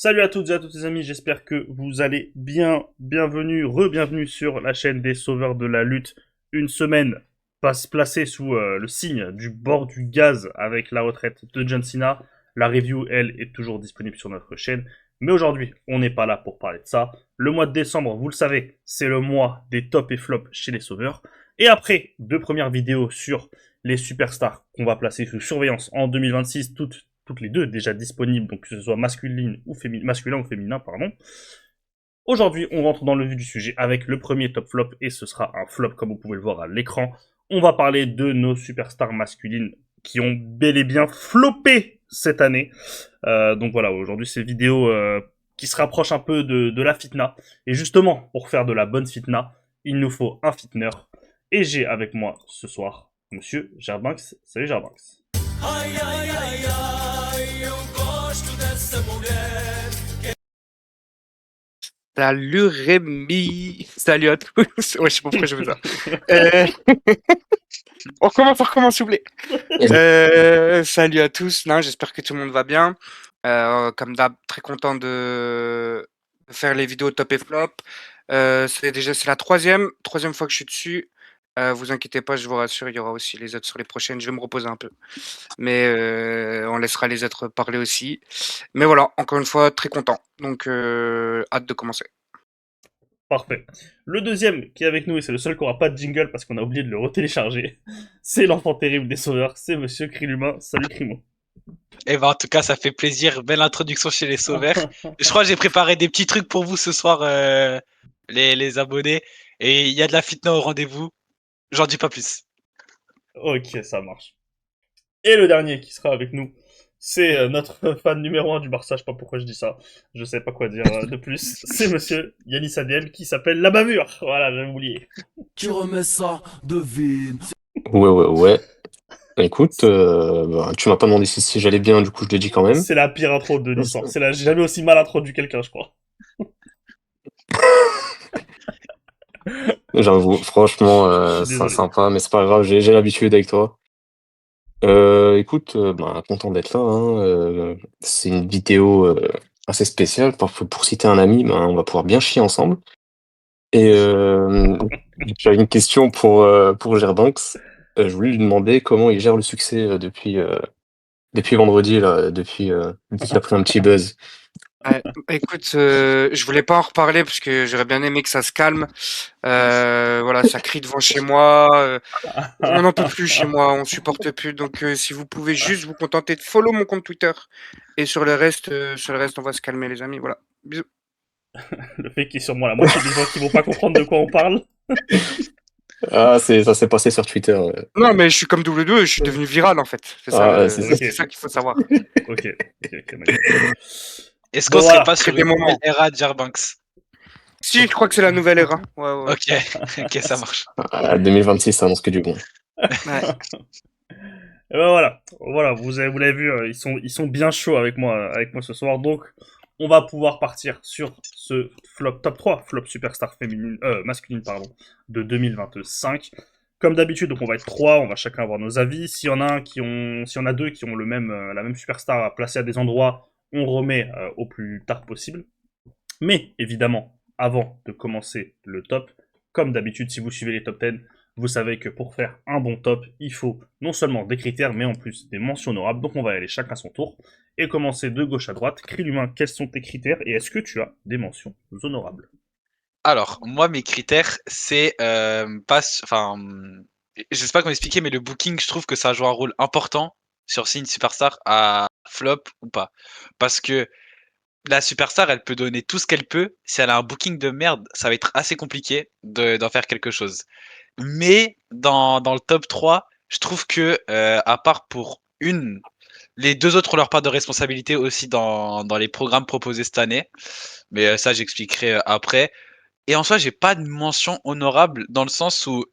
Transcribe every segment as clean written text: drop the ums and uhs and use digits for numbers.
Salut à toutes et à tous les amis, j'espère que vous allez bien. Bienvenue, re-bienvenue sur la chaîne des Sauveurs de la Lutte. Une semaine passe placée sous le signe du bord du gaz avec la retraite de John Cena. La review, elle, est toujours disponible sur notre chaîne. Mais aujourd'hui, on n'est pas là pour parler de ça. Le mois de décembre, vous le savez, c'est le mois des tops et flops chez les Sauveurs. Et après deux premières vidéos sur les superstars qu'on va placer sous surveillance en 2026, toutes les deux déjà disponibles, donc que ce soit masculin ou féminin, pardon. Aujourd'hui, on rentre dans le vif du sujet avec le premier top flop, et ce sera un flop comme vous pouvez le voir à l'écran. On va parler de nos superstars masculines qui ont bel et bien floppé cette année. Donc voilà, aujourd'hui c'est vidéo qui se rapproche un peu de la fitna. Et justement, pour faire de la bonne fitna, il nous faut un fitner. Et j'ai avec moi ce soir Monsieur Gerbanks. Salut Gerbanks. Ai, ai, ai, ai, eu gosto dessa mulher. Salut Rémi, salut à tous. Ouais, je sais pas pourquoi je fais ça. Euh... on recommence, s'il vous plaît. Salut à tous. Non, j'espère que tout le monde va bien. Comme d'hab, très content de faire les vidéos top et flop. C'est la troisième fois que je suis dessus. Vous inquiétez pas, je vous rassure, il y aura aussi les autres sur les prochaines. Je vais me reposer un peu, mais on laissera les autres parler aussi. Mais voilà, encore une fois, très content. Donc, hâte de commencer. Parfait. Le deuxième qui est avec nous, et c'est le seul qui aura pas de jingle parce qu'on a oublié de le retélécharger, c'est l'enfant terrible des sauveurs, c'est Monsieur Krilumin. Salut Krimo. Eh ben, en tout cas, ça fait plaisir. Belle introduction chez les sauveurs. Je crois que j'ai préparé des petits trucs pour vous ce soir, les abonnés. Et il y a de la fitna au rendez-vous. J'en dis pas plus. Ok, ça marche. Et le dernier qui sera avec nous, c'est notre fan numéro 1 du Barça. Je sais pas pourquoi je dis ça. Je sais pas quoi dire de plus. C'est Monsieur Yanis Adiel qui s'appelle La Bavure. Voilà, j'avais oublié. Tu remets ça, devine. Ouais. Écoute, tu m'as pas demandé si j'allais bien, du coup je l'ai dit quand même. C'est la pire intro de l'histoire. J'ai jamais aussi mal introduit quelqu'un, je crois. J'avoue, franchement, c'est Désolé. sympa, mais c'est pas grave, j'ai l'habitude avec toi. Écoute, content d'être là, hein. C'est une vidéo assez spéciale, pour citer un ami, on va pouvoir bien chier ensemble. Et j'avais une question pour Gerbanks. Je voulais lui demander comment il gère le succès depuis vendredi, là, depuis qu'il a pris un petit buzz. Ouais, écoute, je voulais pas en reparler parce que j'aurais bien aimé que ça se calme. Voilà, ça crie devant chez moi. On n'en peut plus chez moi, on supporte plus. Donc, si vous pouvez juste vous contenter de follow mon compte Twitter et sur le reste, on va se calmer, les amis. Voilà, bisous. Le fait qu'il y ait sûrement la moitié des gens qui vont pas comprendre de quoi on parle. Ah, ça s'est passé sur Twitter. Non, mais je suis comme W2, je suis devenu viral en fait. C'est ça, Ah, c'est ça. Ok. c'est ça qu'il faut savoir. Ok, magnifique. Est-ce Bon, qu'on serait voilà, pas sur des une moments. nouvelle era de Jarbanks? Si, je crois que c'est la nouvelle era. Ouais. Ok, ok, ça marche. 2026, ça annonce que du bon. Ouais. Et ben voilà, vous l'avez vu, ils sont bien chauds avec moi ce soir, donc on va pouvoir partir sur ce flop top 3, flop superstar masculine de 2025. Comme d'habitude, donc on va être trois, on va chacun avoir nos avis. S'il y en a deux qui ont la même superstar à placer à des endroits, on remet au plus tard possible. Mais évidemment, avant de commencer le top, comme d'habitude, si vous suivez les top 10, vous savez que pour faire un bon top, il faut non seulement des critères, mais en plus des mentions honorables. Donc on va y aller chacun son tour et commencer de gauche à droite. Cri l'humain, quels sont tes critères et est-ce que tu as des mentions honorables? Alors, moi, mes critères, c'est enfin, je sais pas comment expliquer, mais le booking, je trouve que ça joue un rôle important sur si une superstar a flop ou pas. Parce que la superstar, elle peut donner tout ce qu'elle peut. Si elle a un booking de merde, ça va être assez compliqué d'en faire quelque chose. Mais dans le top 3, je trouve que, à part pour une, les deux autres ont leur part de responsabilité aussi dans les programmes proposés cette année. Mais ça, j'expliquerai après. Et en soi, j'ai pas de mention honorable dans le sens où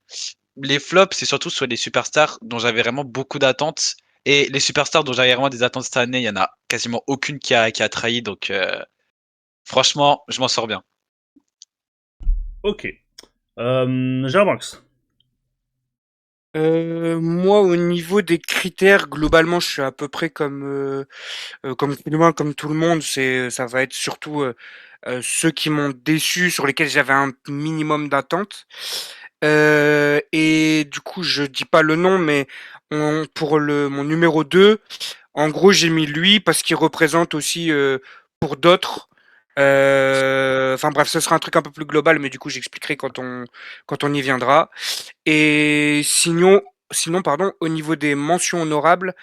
les flops, c'est surtout sur les superstars dont j'avais vraiment beaucoup d'attentes. Et les superstars dont j'avais vraiment des attentes cette année, il y en a quasiment aucune qui a trahi. Donc, franchement, je m'en sors bien. Ok. Germax. Moi, au niveau des critères, globalement, je suis à peu près comme Clément, comme tout le monde. Ça va être surtout ceux qui m'ont déçu, sur lesquels j'avais un minimum d'attente. Et du coup, je dis pas le nom, mais pour mon numéro 2, en gros, j'ai mis lui parce qu'il représente aussi pour d'autres. Enfin bref, ce sera un truc un peu plus global, mais du coup, j'expliquerai quand on y viendra. Et sinon, pardon, au niveau des mentions honorables,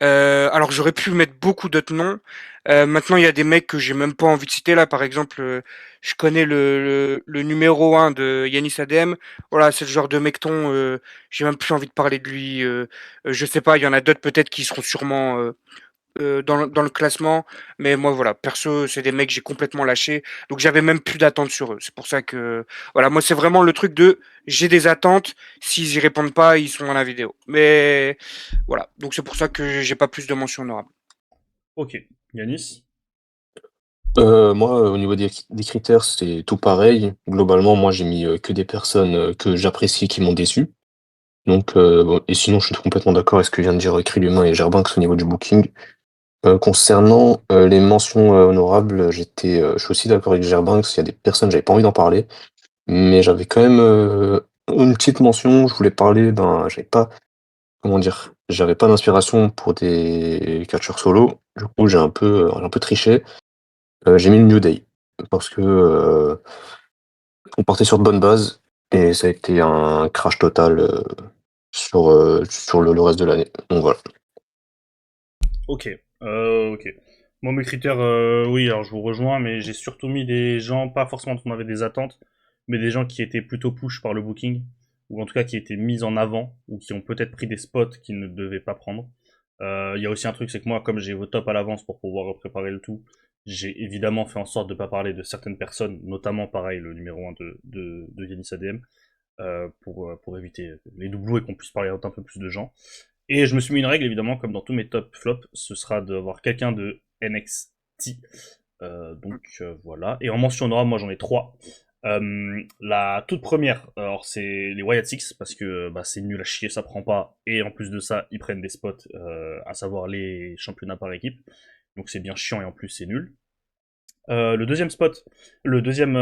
alors j'aurais pu mettre beaucoup d'autres noms. Maintenant, il y a des mecs que j'ai même pas envie de citer là. Par exemple, je connais le numéro 1 de Yanis ADM. Voilà, c'est le genre de mecton. J'ai même plus envie de parler de lui. Je sais pas, il y en a d'autres peut-être qui seront sûrement dans le classement. Mais moi, voilà, perso, c'est des mecs que j'ai complètement lâchés. Donc j'avais même plus d'attentes sur eux. C'est pour ça que, voilà, moi, c'est vraiment le truc de j'ai des attentes. S'ils y répondent pas, ils sont dans la vidéo. Mais voilà, donc c'est pour ça que j'ai pas plus de mentions honorables. Ok. Yanis? Moi, au niveau des critères, c'est tout pareil. Globalement, moi, j'ai mis que des personnes que j'apprécie qui m'ont déçu. Donc, bon, et sinon, je suis complètement d'accord avec ce que vient de dire Krillin et Gerbanks au niveau du booking. Concernant les mentions honorables, je suis aussi d'accord avec Gerbanks. Il y a des personnes, j'avais pas envie d'en parler, mais j'avais quand même une petite mention. Je voulais parler, j'avais pas, comment dire, j'avais pas d'inspiration pour des catcheurs solo. Du coup, j'ai un peu triché. J'ai mis le New Day parce que on partait sur de bonnes bases et ça a été un crash total sur le reste de l'année. Donc voilà. Ok. Ok. Moi, mes critères, oui, alors je vous rejoins, mais j'ai surtout mis des gens, pas forcément dont on avait des attentes, mais des gens qui étaient plutôt push par le booking, ou en tout cas qui étaient mis en avant, ou qui ont peut-être pris des spots qu'ils ne devaient pas prendre. Il y a aussi un truc, c'est que moi, comme j'ai vos top à l'avance pour pouvoir préparer le tout, j'ai évidemment fait en sorte de pas parler de certaines personnes, notamment pareil le numéro 1 de Yanis ADM, pour éviter les doublons et qu'on puisse parler un peu plus de gens. Et je me suis mis une règle, évidemment, comme dans tous mes top flops, ce sera d'avoir quelqu'un de NXT. Donc voilà. Et en mention honorable, moi j'en ai trois. La toute première, alors c'est les Wyatt Six, parce que bah, c'est nul à chier, ça prend pas. Et en plus de ça, ils prennent des spots, à savoir les championnats par équipe. Donc c'est bien chiant et en plus c'est nul. Le deuxième spot, la deuxième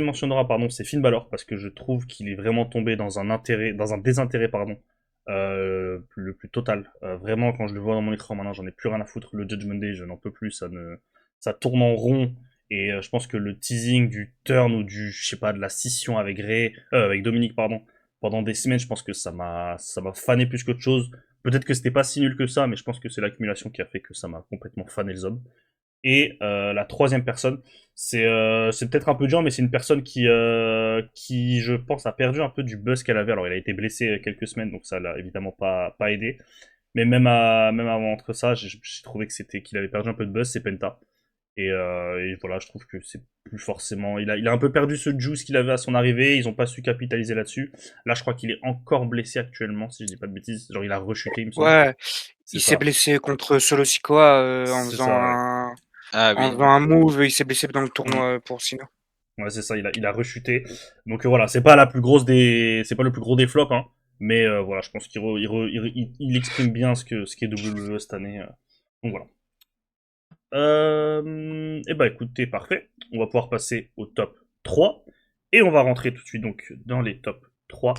mention honorable, pardon, c'est Finn Balor parce que je trouve qu'il est vraiment tombé dans un désintérêt, pardon, le plus total. Vraiment, quand je le vois dans mon écran, maintenant, j'en ai plus rien à foutre. Le Judgment Day, je n'en peux plus. Ça tourne en rond. Et je pense que le teasing du turn ou je sais pas, de la scission avec Dominique, pardon, pendant des semaines, je pense que ça m'a fané plus qu'autre chose. Peut-être que c'était pas si nul que ça, mais je pense que c'est l'accumulation qui a fait que ça m'a complètement fané le zob. Et la troisième personne, c'est peut-être un peu dur, mais c'est une personne qui, je pense, a perdu un peu du buzz qu'elle avait. Alors, il a été blessé quelques semaines, donc ça l'a évidemment pas aidé. Mais même avant entre ça, j'ai trouvé qu'il avait perdu un peu de buzz, c'est Penta. Et voilà, je trouve que c'est plus forcément. Il a un peu perdu ce juice qu'il avait à son arrivée. Ils ont pas su capitaliser là-dessus. Là, je crois qu'il est encore blessé actuellement, si je dis pas de bêtises. Genre, il a rechuté, il me semble. Ouais, C'est il s'est ça. blessé contre Solo Sikoa en C'est faisant ça, ouais. Ah en oui. faisant un move. Il s'est blessé dans le Mm. tournoi pour Sina. Ouais, c'est ça, il a rechuté. Donc voilà, c'est pas la plus grosse c'est pas le plus gros des flops, hein. Mais voilà, je pense qu'il exprime bien ce qu'est WWE cette année. Donc voilà. Et bah écoutez, parfait. On va pouvoir passer au top 3. Et on va rentrer tout de suite donc dans les top 3.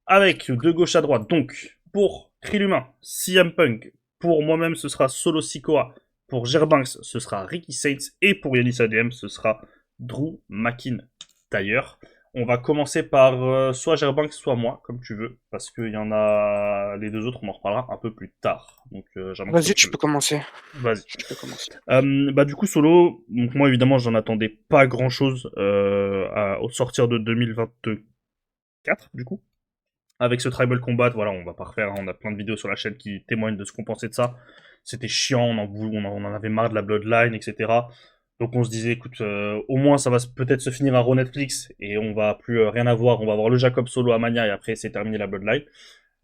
Avec de gauche à droite. Donc, pour Krill CM Punk. Pour moi-même, ce sera Solo Sikoa. Pour Gerbanks, ce sera Ricky Saints. Et pour Yanis ADM, ce sera Drew McIntyre. On va commencer par soit Gerbanks, soit moi, comme tu veux. Parce qu'il y en a les deux autres, on en reparlera un peu plus tard. Donc, Gerbanks, Vas-y, comme tu tu veux. peux commencer. Vas-y. Tu peux commencer. Bah du coup solo, donc moi évidemment j'en attendais pas grand chose au sortir de 2024 du coup. Avec ce Tribal Combat, voilà, on va pas refaire, hein, on a plein de vidéos sur la chaîne qui témoignent de ce qu'on pensait de ça. C'était chiant, on en avait marre de la Bloodline, etc. Donc on se disait, écoute, au moins ça va peut-être se finir à Raw Netflix et on va plus rien avoir, on va avoir le Jacob solo à Mania et après c'est terminé la Bloodline.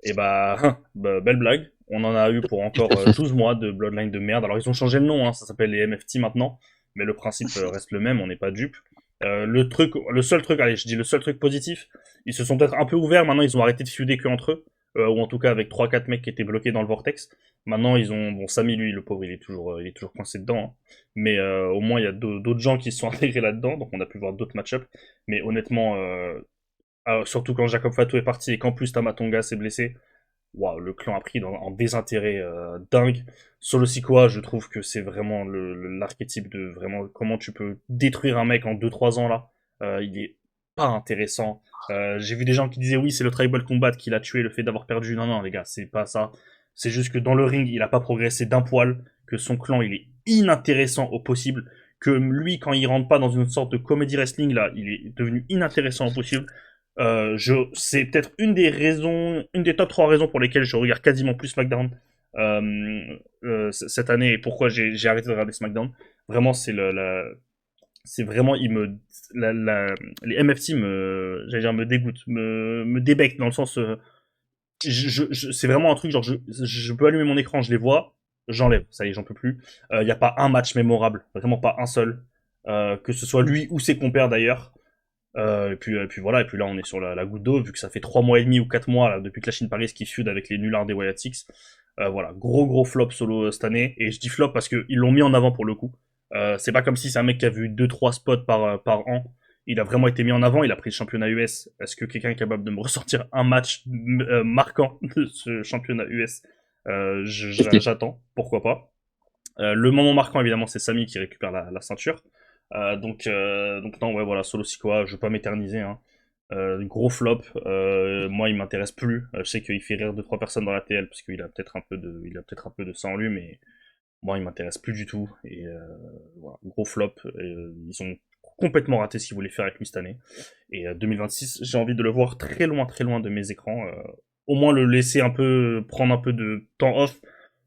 Et bah, belle blague. On en a eu pour encore 12 mois de Bloodline de merde. Alors ils ont changé le nom, hein, ça s'appelle les MFT maintenant, mais le principe reste le même, on n'est pas dupe. Le seul truc positif, ils se sont peut-être un peu ouverts, maintenant ils ont arrêté de feuder que entre eux. ou en tout cas avec 3-4 mecs qui étaient bloqués dans le vortex. Maintenant, ils ont, bon, Samy, lui, le pauvre, il est toujours coincé dedans, hein. Mais au moins, il y a d'autres gens qui se sont intégrés là-dedans, donc on a pu voir d'autres match-up. Mais honnêtement, surtout quand Jacob Fatou est parti et qu'en plus Tamatonga s'est blessé, waouh, le clan a pris en désintérêt dingue. Solo Sikoa, je trouve que c'est vraiment l'archétype de vraiment comment tu peux détruire un mec en 2-3 ans là. Il est pas intéressant. J'ai vu des gens qui disaient oui, c'est le tribal combat qui l'a tué, le fait d'avoir perdu. Non, non, les gars, c'est pas ça. C'est juste que dans le ring, il a pas progressé d'un poil, que son clan, il est inintéressant au possible, que lui, quand il rentre pas dans une sorte de comedy wrestling là, il est devenu inintéressant au possible. C'est peut-être une des top 3 raisons pour lesquelles je regarde quasiment plus SmackDown cette année et pourquoi j'ai arrêté de regarder SmackDown. Vraiment, c'est vraiment, les MFT j'allais dire, me dégoûtent, me débectent dans le sens, c'est vraiment un truc genre, je peux allumer mon écran, je les vois, j'enlève, ça y est, j'en peux plus. Il y a pas un match mémorable, vraiment pas un seul, que ce soit lui ou ses compères d'ailleurs. Et puis voilà, et puis là on est sur la goutte d'eau, vu que ça fait 3 mois et demi ou 4 mois là, depuis que la Chine Paris qui feud avec les nullards des Wyatt Six. Voilà, gros flop solo cette année, et je dis flop parce qu'ils l'ont mis en avant pour le coup. C'est pas comme si c'est un mec qui a vu 2-3 spots par an. Il a vraiment été mis en avant, il a pris le championnat US. Est-ce que quelqu'un est capable de me ressortir un match marquant de ce championnat US? J'attends, pourquoi pas. Le moment marquant évidemment c'est Sami qui récupère la ceinture. Donc non, ouais, voilà, Solo Sikoa, je veux pas m'éterniser, hein. Gros flop, moi il m'intéresse plus. Je sais qu'il fait rire 2-3 personnes dans la TL parce qu'il a peut-être un peu de ça en lui, mais moi il m'intéresse plus du tout. Et voilà, gros flop. Ils ont complètement raté ce qu'ils voulaient faire avec lui cette année. Et 2026, j'ai envie de le voir très loin de mes écrans. Au moins le laisser un peu, prendre un peu de temps off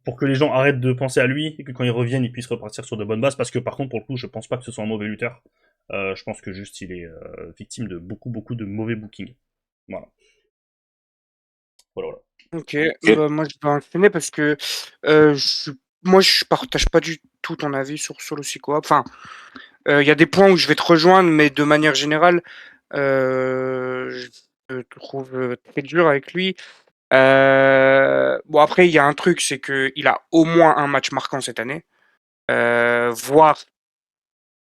pour que les gens arrêtent de penser à lui et que quand ils reviennent, ils puissent repartir sur de bonnes bases. Parce que par contre, pour le coup, je pense pas que ce soit un mauvais lutteur. Je pense que juste il est victime de beaucoup de mauvais booking. Voilà. Voilà. Ok, bah, moi je vais enchaîner parce que moi je partage pas du tout ton avis sur Solo Sikoa. Enfin, il y a des points où je vais te rejoindre, mais de manière générale, je te trouve très dur avec lui. Bon, après, il y a un truc, c'est qu'il a au moins un match marquant cette année, voire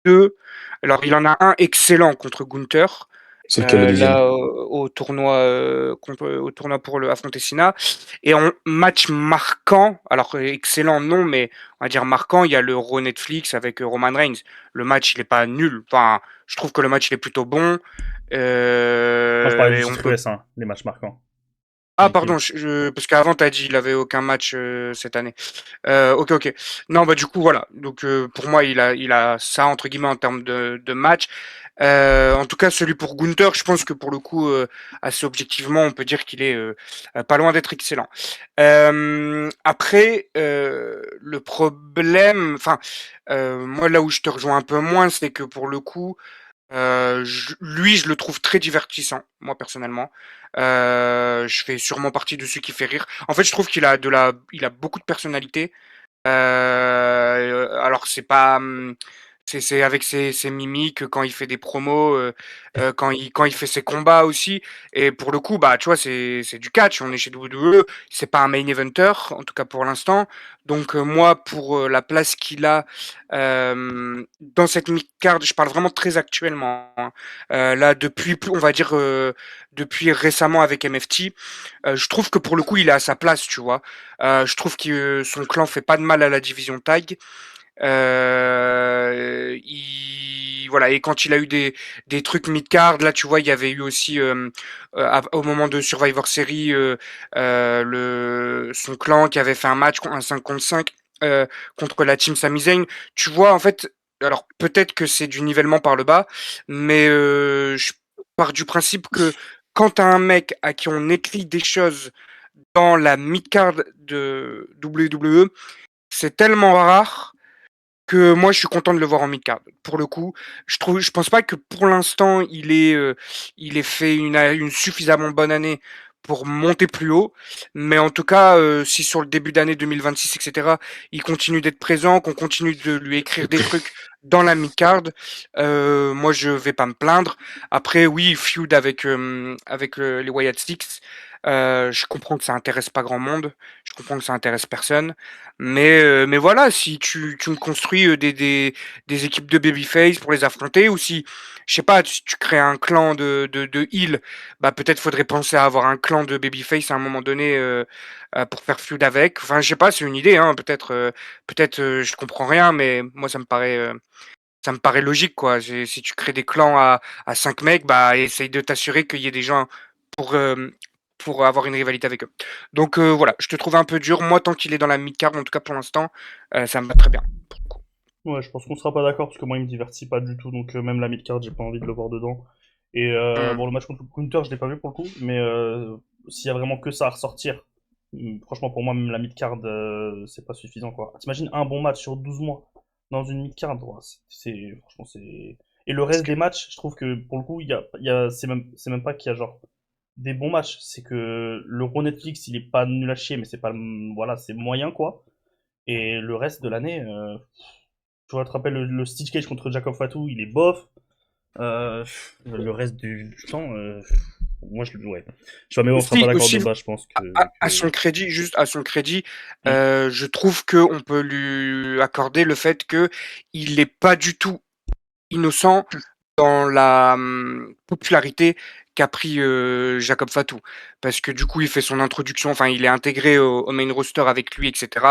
deux. Alors, il en a un excellent contre Gunther. C'est lequel le deuxième? Là, au tournoi, au tournoi pour le affronter Cena. Et en match marquant, alors excellent non, mais on va dire marquant, il y a l'Euro Netflix avec Roman Reigns. Le match, il est pas nul. Enfin, je trouve que le match, il est plutôt bon. Moi, je parlais du Et on titre peut... US, hein, les matchs marquants. Ah, Donc, pardon, parce qu'avant, t'as dit il avait aucun match cette année. Ok. Non, bah du coup, voilà. Donc pour moi, il a ça entre guillemets en termes de match. En tout cas, celui pour Gunther, je pense que pour le coup, assez objectivement, on peut dire qu'il est pas loin d'être excellent. Après, le problème, enfin, moi là où je te rejoins un peu moins, c'est que pour le coup, lui, je le trouve très divertissant, moi personnellement. Je fais sûrement partie de ceux qui fait rire. En fait, je trouve il a beaucoup de personnalité. Alors c'est pas, c'est avec ses mimiques quand il fait des promos, quand il fait ses combats aussi. Et pour le coup, bah tu vois, c'est du catch. On est chez WWE, c'est pas un main eventer, en tout cas pour l'instant. Donc moi, pour la place qu'il a dans cette mid-card, je parle vraiment très actuellement, hein. Là, on va dire depuis récemment avec MFT, je trouve que pour le coup, il est à sa place, tu vois. Je trouve que son clan fait pas de mal à la division tag. Voilà, et quand il a eu des trucs mid-card, là, tu vois, il y avait eu aussi, au moment de Survivor Series, son clan qui avait fait un match, un 5 contre 5, contre la team Sami Zayn. Tu vois, en fait, alors peut-être que c'est du nivellement par le bas, mais je pars du principe que quand t'as un mec à qui on écrit des choses dans la mid-card de WWE, c'est tellement rare que moi je suis content de le voir en mid-card. Pour le coup, je pense pas que pour l'instant il ait fait une suffisamment bonne année pour monter plus haut, mais en tout cas, si sur le début d'année 2026, etc., il continue d'être présent, qu'on continue de lui écrire des trucs dans la mid-card, moi je vais pas me plaindre. Après, oui, feud avec les Wyatt Six. Je comprends que ça intéresse pas grand monde, je comprends que ça intéresse personne, mais voilà, si tu me construis, des équipes de babyface pour les affronter ou si, je sais pas, tu crées un clan de heal, bah, peut-être faudrait penser à avoir un clan de babyface à un moment donné, pour faire feud avec. Enfin, je sais pas, c'est une idée, hein, peut-être, je comprends rien, mais moi ça me paraît logique, quoi. Si tu crées des clans à 5 mecs, bah, essaye de t'assurer qu'il y ait des gens pour, pour avoir une rivalité avec eux. Donc voilà, je te trouve un peu dur. Moi, tant qu'il est dans la mid-card, en tout cas pour l'instant, ça me va très bien. Pour le coup. Ouais, je pense qu'on sera pas d'accord parce que moi il me divertit pas du tout, donc même la mid-card j'ai pas envie de le voir dedans. Et Hum. bon, le match contre Counter je l'ai pas vu pour le coup, mais s'il y a vraiment que ça à ressortir, franchement pour moi même la mid-card c'est pas suffisant quoi. T'imagines un bon match sur 12 mois dans une mid-card, ouais, franchement c'est. Et le Parce reste que, des matchs, je trouve que pour le coup c'est même pas qu'il y a genre des bons matchs, c'est que l'Euro Netflix il est pas nul à chier, mais c'est pas voilà c'est moyen quoi. Et le reste de l'année. Tu vois, tu te rappelles le Stitch Cage contre Jacob Fatou, il est bof. Le reste du temps, moi ouais. Jamais on sera pas aussi, d'accord de aussi, base, je pense à que... son crédit, juste à son crédit, Hmm. je trouve qu'on peut lui accorder le fait que il est pas du tout innocent dans la popularité qu'a pris Jacob Fatou. Parce que du coup, il fait son introduction, enfin, il est intégré au main roster avec lui, etc.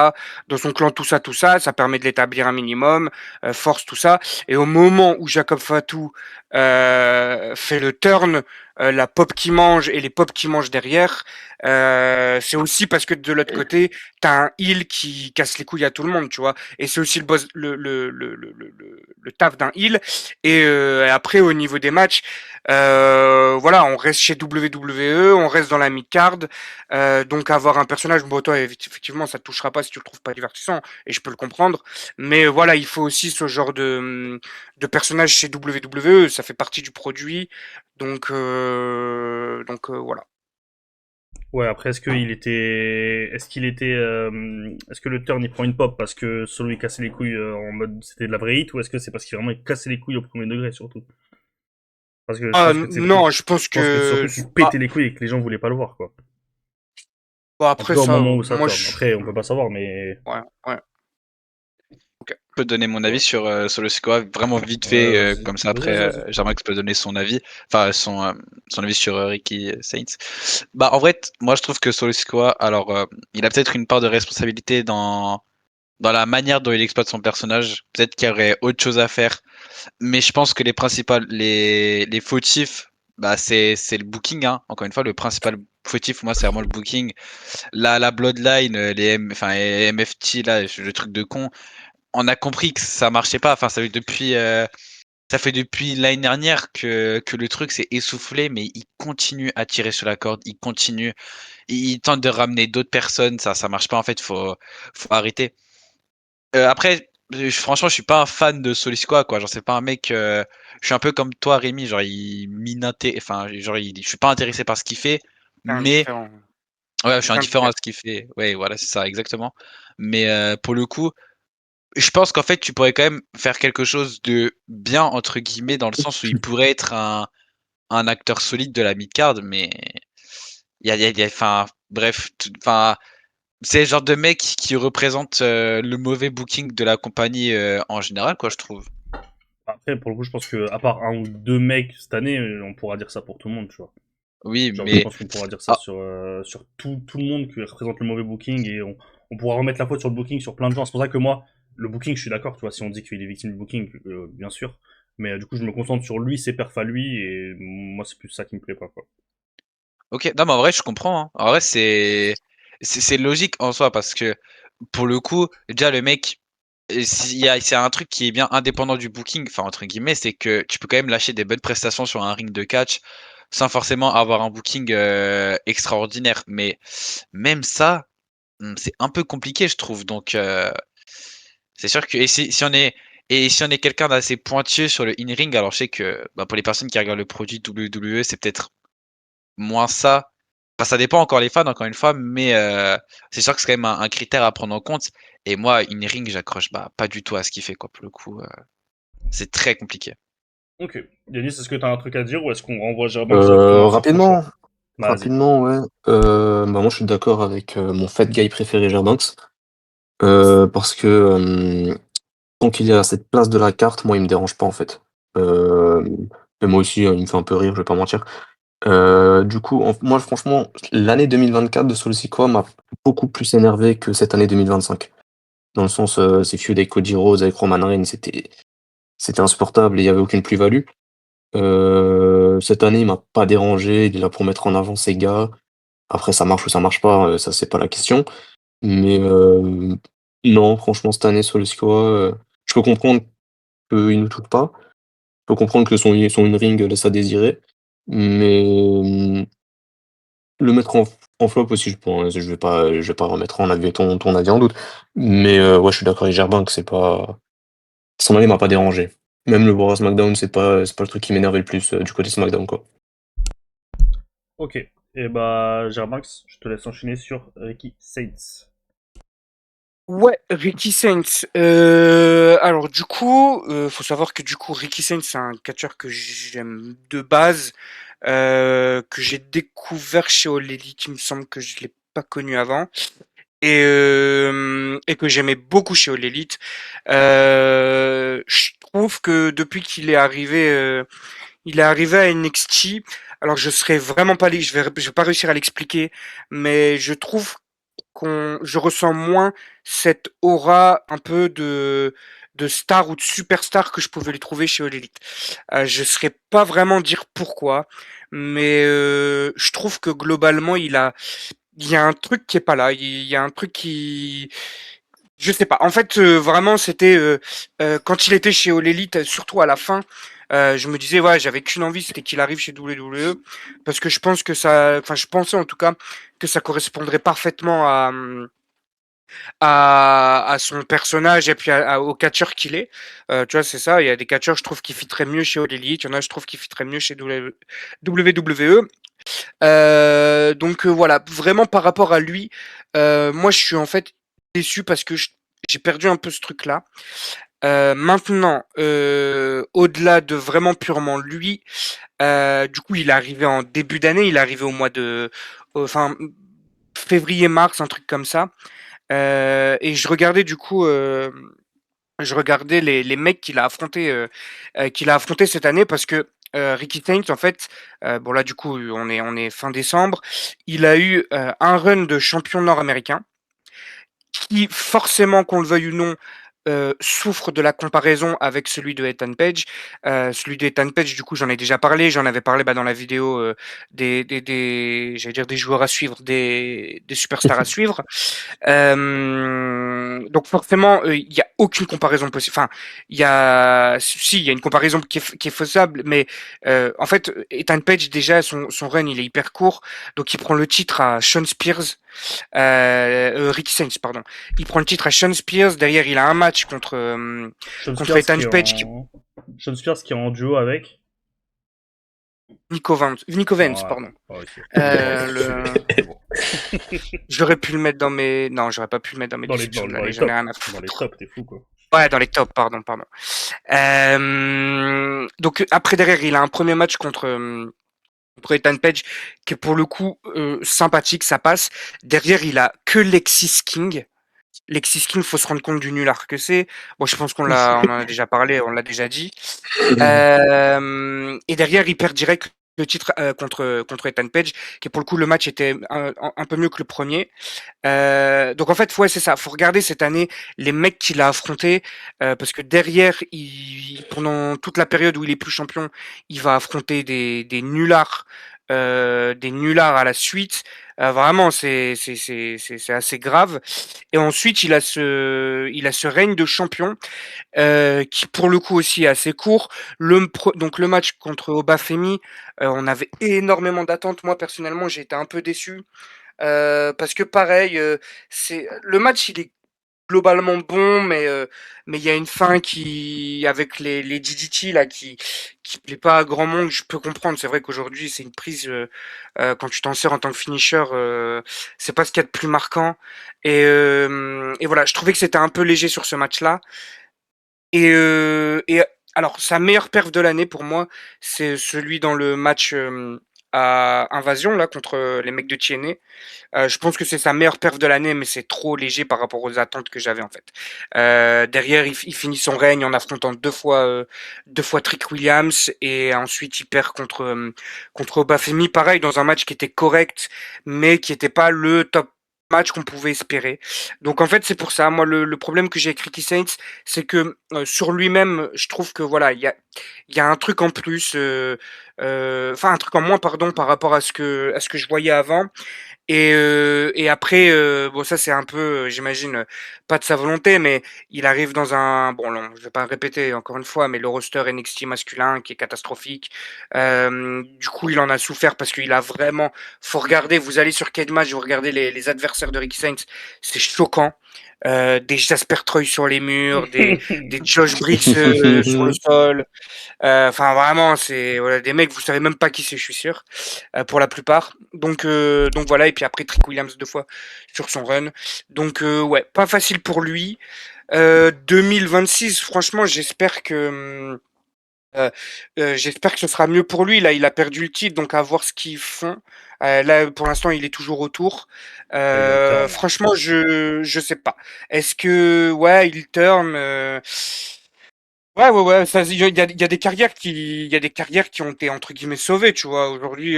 Dans son clan, tout ça, ça permet de l'établir un minimum, force, tout ça. Et au moment où Jacob Fatou fait le turn, la pop qui mange et les pop qui mangent derrière, c'est aussi parce que de l'autre côté, t'as un heal qui casse les couilles à tout le monde, tu vois. Et c'est aussi le boss, le taf d'un heal. Et après, au niveau des matchs, voilà, on reste chez WWE, on reste dans la mid-card. Donc avoir un personnage, bon, toi, effectivement, ça te touchera pas si tu le trouves pas divertissant, et je peux le comprendre. Mais voilà, il faut aussi ce genre de personnage chez WWE, ça fait partie du produit. Donc voilà. Ouais, après, est-ce que le turn il prend une pop parce que Solo il cassait les couilles en mode c'était de la vraie hit, ou est-ce que c'est parce qu'il vraiment il cassait les couilles au premier degré surtout? Parce que je Ah pense que c'est non, plus, je pense je pense que que surtout qu'il pétait les couilles et que les gens voulaient pas le voir, quoi. bon, En tout après cas, au ça, moment où ça moi turn. je Après, on peut pas savoir, mais... ouais, ouais. Ok. Je peux donner mon avis Ouais, sur le score vraiment vite ouais, fait, vas-y. comme ça Vas-y, après, vas-y, vas-y. Jean-Max peut donner son avis, enfin son avis sur Ricky Saints. Bah en vrai, moi je trouve que Solo Sikoa, alors il a peut-être une part de responsabilité dans la manière dont il exploite son personnage. Peut-être qu'il y aurait autre chose à faire, mais je pense que les fautifs, bah c'est le booking, hein. Encore une fois, le principal fautif pour moi c'est vraiment le booking. La Bloodline, enfin les MFT là, le truc de con, on a compris que ça marchait pas. Enfin, ça fait depuis l'année dernière que le truc s'est essoufflé, mais il continue à tirer sur la corde, il continue, il tente de ramener d'autres personnes, ça marche pas en fait, faut arrêter. Après, franchement, je suis pas un fan de Solisqua, quoi. Genre, c'est pas un mec. Je suis un peu comme toi, Rémi. Genre, enfin, genre, je suis pas intéressé par ce qu'il fait, C'est mais indifférent. ouais, je suis C'est indifférent à indifférent. ce qu'il fait. Ouais, voilà, c'est ça, exactement. Mais pour le coup, je pense qu'en fait, tu pourrais quand même faire quelque chose de bien, entre guillemets, dans le sens où il pourrait être un acteur solide de la mid-card, mais enfin, bref, enfin, c'est le genre de mec qui représente le mauvais booking de la compagnie en général, quoi, je trouve. Après, pour le coup, je pense que à part un ou deux mecs cette année, on pourra dire ça pour tout le monde, tu vois. Oui, Genre, je mais pense qu'on pourra dire ça ah, sur tout le monde qui représente le mauvais booking, et on pourra remettre la faute sur le booking sur plein de gens. C'est pour ça que moi, le booking, je suis d'accord, tu vois, si on dit qu'il est victime du booking, bien sûr. Mais du coup, je me concentre sur lui, ses perfs à lui, et moi, c'est plus ça qui me plaît pas, quoi. ok, non, mais en vrai, je comprends, hein. En vrai, c'est logique en soi parce que pour le coup, déjà le mec, c'est un truc qui est bien indépendant du booking, enfin entre guillemets, c'est que tu peux quand même lâcher des bonnes prestations sur un ring de catch sans forcément avoir un booking extraordinaire. Mais même ça, c'est un peu compliqué, je trouve. Donc c'est sûr que si on est quelqu'un d'assez pointueux sur le in-ring, alors je sais que bah, pour les personnes qui regardent le produit WWE, c'est peut-être moins ça. Enfin, ça dépend encore les fans, encore une fois, mais c'est sûr que c'est quand même un critère à prendre en compte. Et moi, in-ring, j'accroche pas du tout à ce qu'il fait, quoi. Pour le coup, c'est très compliqué. Ok. Denis, est-ce que t'as un truc à dire, ou est-ce qu'on renvoie Germain directement à son prochain? Rapidement. Vas-y. Rapidement, ouais. Moi, je suis d'accord avec mon fat guy préféré, Gerbanks. Parce que tant qu'il est à cette place de la carte, moi, il me dérange pas, en fait. Et moi aussi, il me fait un peu rire, je vais pas mentir. Du coup, moi, franchement, l'année 2024 de Sikoa m'a beaucoup plus énervé que cette année 2025. Dans le sens, ces feuds avec Cody Rhodes, avec Roman Reigns, c'était insupportable et il y avait aucune plus-value. Cette année, il m'a pas dérangé, il est là pour mettre en avant ses gars. Après, ça marche ou ça marche pas, ça, c'est pas la question. Mais non, franchement, cette année, Sikoa, je peux comprendre qu'il ne touche pas. Je peux comprendre que son in-ring laisse à désirer. Mais le mettre en flop aussi, je vais pas remettre en avis ton avis en doute. Mais ouais, je suis d'accord avec Germain que c'est pas. Son année m'a pas dérangé. Même le Raw SmackDown, c'est pas le truc qui m'énervait le plus du côté SmackDown, quoi. Ok. Et bah, Germax, je te laisse enchaîner sur Ricky Saints. Ouais, Ricky Saints. Alors du coup, faut savoir que du coup Ricky Saints c'est un catcheur que j'aime de base, que j'ai découvert chez All Elite. Il me semble que je l'ai pas connu avant et que j'aimais beaucoup chez All Elite. Je trouve que depuis qu'il est arrivé, il est arrivé à NXT. Alors je serais vraiment pas, je vais pas réussir à l'expliquer, mais je trouve je ressens moins cette aura un peu de star ou de superstar que je pouvais lui trouver chez All Elite. Je ne saurais pas vraiment dire pourquoi, mais je trouve que globalement, il y a un truc qui est pas là. Il y a un truc qui, je sais pas. En fait, vraiment, c'était quand il était chez All Elite, surtout à la fin. Je me disais, ouais, j'avais qu'une envie, c'était qu'il arrive chez WWE, parce que je pense que ça, enfin, je pensais en tout cas que ça correspondrait parfaitement à son personnage et puis au catcheur qu'il est. Tu vois, c'est ça. Il y a des catcheurs, je trouve, qui fitteraient mieux chez All Elite. Il y en a, je trouve, qui fitteraient mieux chez WWE. Donc voilà, vraiment par rapport à lui, moi je suis en fait déçu parce que j'ai perdu un peu ce truc-là. Maintenant, au-delà de vraiment purement lui, du coup il est arrivé en début d'année, il est arrivé au mois de, enfin février-mars, un truc comme ça. Et je regardais du coup, je regardais les mecs qu'il a affronté cette année parce que Ricky Saints, en fait, bon là du coup on est fin décembre, il a eu un run de champion nord-américain qui forcément, qu'on le veuille ou non, souffre de la comparaison avec celui de Ethan Page. Celui de Ethan Page, du coup, j'en ai déjà parlé. J'en avais parlé dans la vidéo j'allais dire des joueurs à suivre, des superstars à suivre. Donc forcément, il y a aucune comparaison possible. Enfin, il y a une comparaison qui est faisable, mais en fait, Ethan Page déjà son run il est hyper court, donc il prend le titre à Sean Spears, Ricky Saints pardon. Il prend le titre à Sean Spears. Derrière, il a un match Sean contre Spears Ethan qui est Page, en... Sean Spears qui est en duo avec... Nico Vance, Ah, pardon. ok. Bon, c'est bon. J'aurais pu le mettre non, j'aurais pas pu le mettre dans mes Dans les, déceptions dans, de dans l'année. les J'en ai tops. rien à Dans les foutre. tops, t'es fou, quoi. Ouais, dans les tops, pardon. Donc après derrière, il a un premier match contre Ethan Page qui est pour le coup sympathique, ça passe. Derrière, il a que Lexis King. Lexis King, faut se rendre compte du nulard que c'est. Bon, je pense on en a déjà parlé, on l'a déjà dit. Et derrière, il perd direct le titre contre Ethan Page, qui pour le coup le match était un peu mieux que le premier. Donc en fait, ouais, c'est ça. Faut regarder cette année les mecs qu'il a affrontés, parce que derrière, pendant toute la période où il est plus champion, il va affronter des nullards à la suite. Vraiment, c'est assez grave. Et ensuite, il a ce règne de champion qui pour le coup aussi est assez court. Donc le match contre Obafemi, on avait énormément d'attentes. Moi personnellement, j'ai été un peu déçu. Parce que pareil, c'est le match, il est globalement bon, mais il y a une fin qui avec les DDT là qui plaît pas à grand monde. Je peux comprendre. C'est vrai qu'aujourd'hui, c'est une prise quand tu t'en sers en tant que finisher, c'est pas ce qu'il y a de plus marquant. Et voilà, je trouvais que c'était un peu léger sur ce match-là. Et alors, sa meilleure perf de l'année pour moi, c'est celui dans le match à Invasion là contre les mecs de TNA. Je pense que c'est sa meilleure perf de l'année, mais c'est trop léger par rapport aux attentes que j'avais en fait. Derrière, il finit son règne en affrontant deux fois Trick Williams et ensuite il perd contre Obafemi, pareil dans un match qui était correct, mais qui était pas le top match qu'on pouvait espérer. Donc en fait c'est pour ça. Moi le problème que j'ai avec Ricky Saints, c'est que sur lui-même, je trouve que voilà il y a un truc en plus, enfin un truc en moins pardon par rapport à ce que je voyais avant. Et après, bon ça c'est un peu, j'imagine, pas de sa volonté, mais il arrive dans un bon non, je vais pas répéter encore une fois, mais le roster NXT masculin qui est catastrophique. Du coup, il en a souffert parce qu'il a vraiment faut regarder, vous allez sur Cage vous regardez les adversaires de Ricky Saints, c'est choquant. Des Jasper Troy sur les murs, des Josh Briggs sur le sol. Enfin vraiment, c'est voilà, des mecs, vous savez même pas qui c'est, je suis sûr, pour la plupart. Donc voilà, et puis après Trick Williams 2 fois sur son run. Donc ouais, pas facile pour lui. 2026, franchement, j'espère que ce sera mieux pour lui. Là, il a perdu le titre, donc à voir ce qu'ils font. Là, pour l'instant, il est toujours autour. Turn. Franchement, je sais pas. Est-ce que ouais, il turn ouais, ça, il y a des carrières il y a des carrières qui ont été entre guillemets sauvées, tu vois. Aujourd'hui,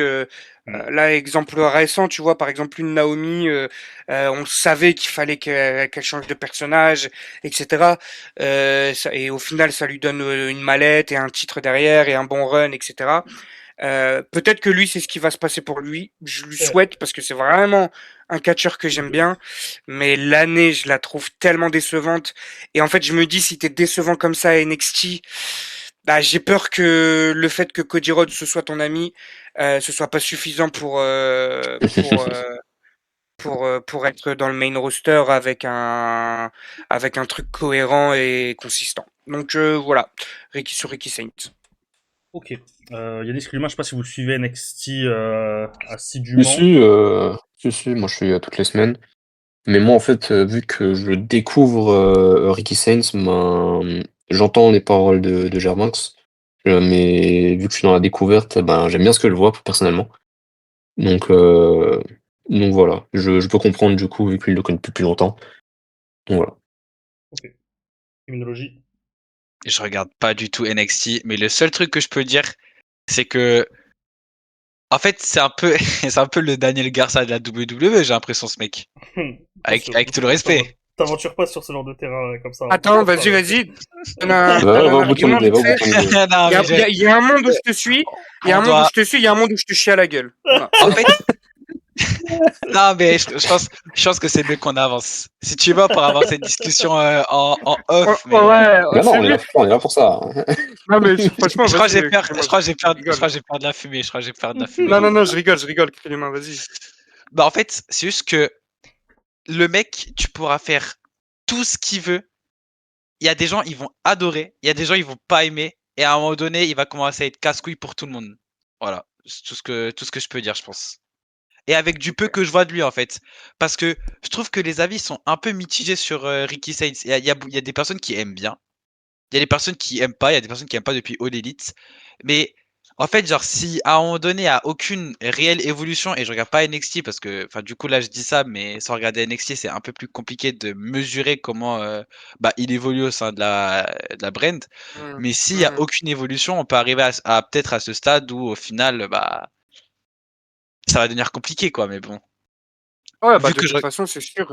là, exemple récent, tu vois, par exemple une Naomi, on savait qu'il fallait qu'elle change de personnage, etc. Et au final, ça lui donne une mallette et un titre derrière et un bon run, etc. Peut-être que lui, c'est ce qui va se passer pour lui. Je lui souhaite parce que c'est vraiment un catcheur que j'aime bien. Mais l'année, je la trouve tellement décevante. Et en fait, je me dis, si t'es décevant comme ça à NXT, bah, j'ai peur que le fait que Cody Rhodes ce soit ton ami, ce soit pas suffisant pour être dans le main roster avec un truc cohérent et consistant. Donc voilà, sur Ricky Saints. Ok. Yannis Klima, je sais pas si vous suivez NXT Je assidûment. suis, moi je suis toutes les semaines. Mais moi, en fait, vu que je découvre Ricky Saints, ben, j'entends les paroles de Germax, mais vu que je suis dans la découverte, ben, j'aime bien ce que je vois personnellement. Donc, euh, donc voilà, je peux comprendre du coup, vu qu'il le connaît depuis plus longtemps. Donc voilà. Ok. Immunologie. Je regarde pas du tout NXT, mais le seul truc que je peux dire, c'est que, en fait, c'est un peu, c'est un peu le Daniel Garcia de la WWE, j'ai l'impression, ce mec. Avec tout le respect. T'aventures pas sur ce genre de terrain comme ça. Hein. Attends, Pense pas, vas-y, ouais. vas-y. Donne Va un au bout de ton argument idée, va vite au bout de fait. ton idée. Non, mais Il y a un monde où je te suis. Il y a on un monde où doit, je te suis. Il y a un monde où je te chie à la gueule. Voilà. en fait, non, mais je pense que c'est mieux qu'on avance. Si tu vas pour avoir cette discussion en off, mais Ouais, Ben non, c'est mieux. on est là pour ça. Non, mais franchement, je crois que vas-y. j'ai peur, Crée-moi, je crois que j'ai peur, je je rigole. crois que j'ai peur de la fumée, je crois que j'ai peur de la fumée. Non, je rigole, Crée-moi, vas-y. Bah, en fait, c'est juste que le mec, tu pourras faire tout ce qu'il veut. Il y a des gens, ils vont adorer. Il y a des gens, ils vont pas aimer. Et à un moment donné, il va commencer à être casse-couille pour tout le monde. Voilà. C'est tout ce que je peux dire, je pense. Et avec du peu que je vois de lui, en fait. Parce que je trouve que les avis sont un peu mitigés sur Ricky Saints. Il y a des personnes qui aiment bien. Il y a des personnes qui aiment pas. Il y a des personnes qui aiment pas depuis All Elite. Mais en fait, genre, si à un moment donné, il n'y a aucune réelle évolution, et je regarde pas NXT parce que, enfin, du coup, là, je dis ça, mais sans regarder NXT, c'est un peu plus compliqué de mesurer comment bah, il évolue au sein de la brand. Hum, Mais s'il y a hum. aucune évolution, on peut arriver à peut-être à ce stade où, au final, bah, ça va devenir compliqué, quoi. Mais bon, Ouais, bah vu de que je. toute façon, c'est sûr.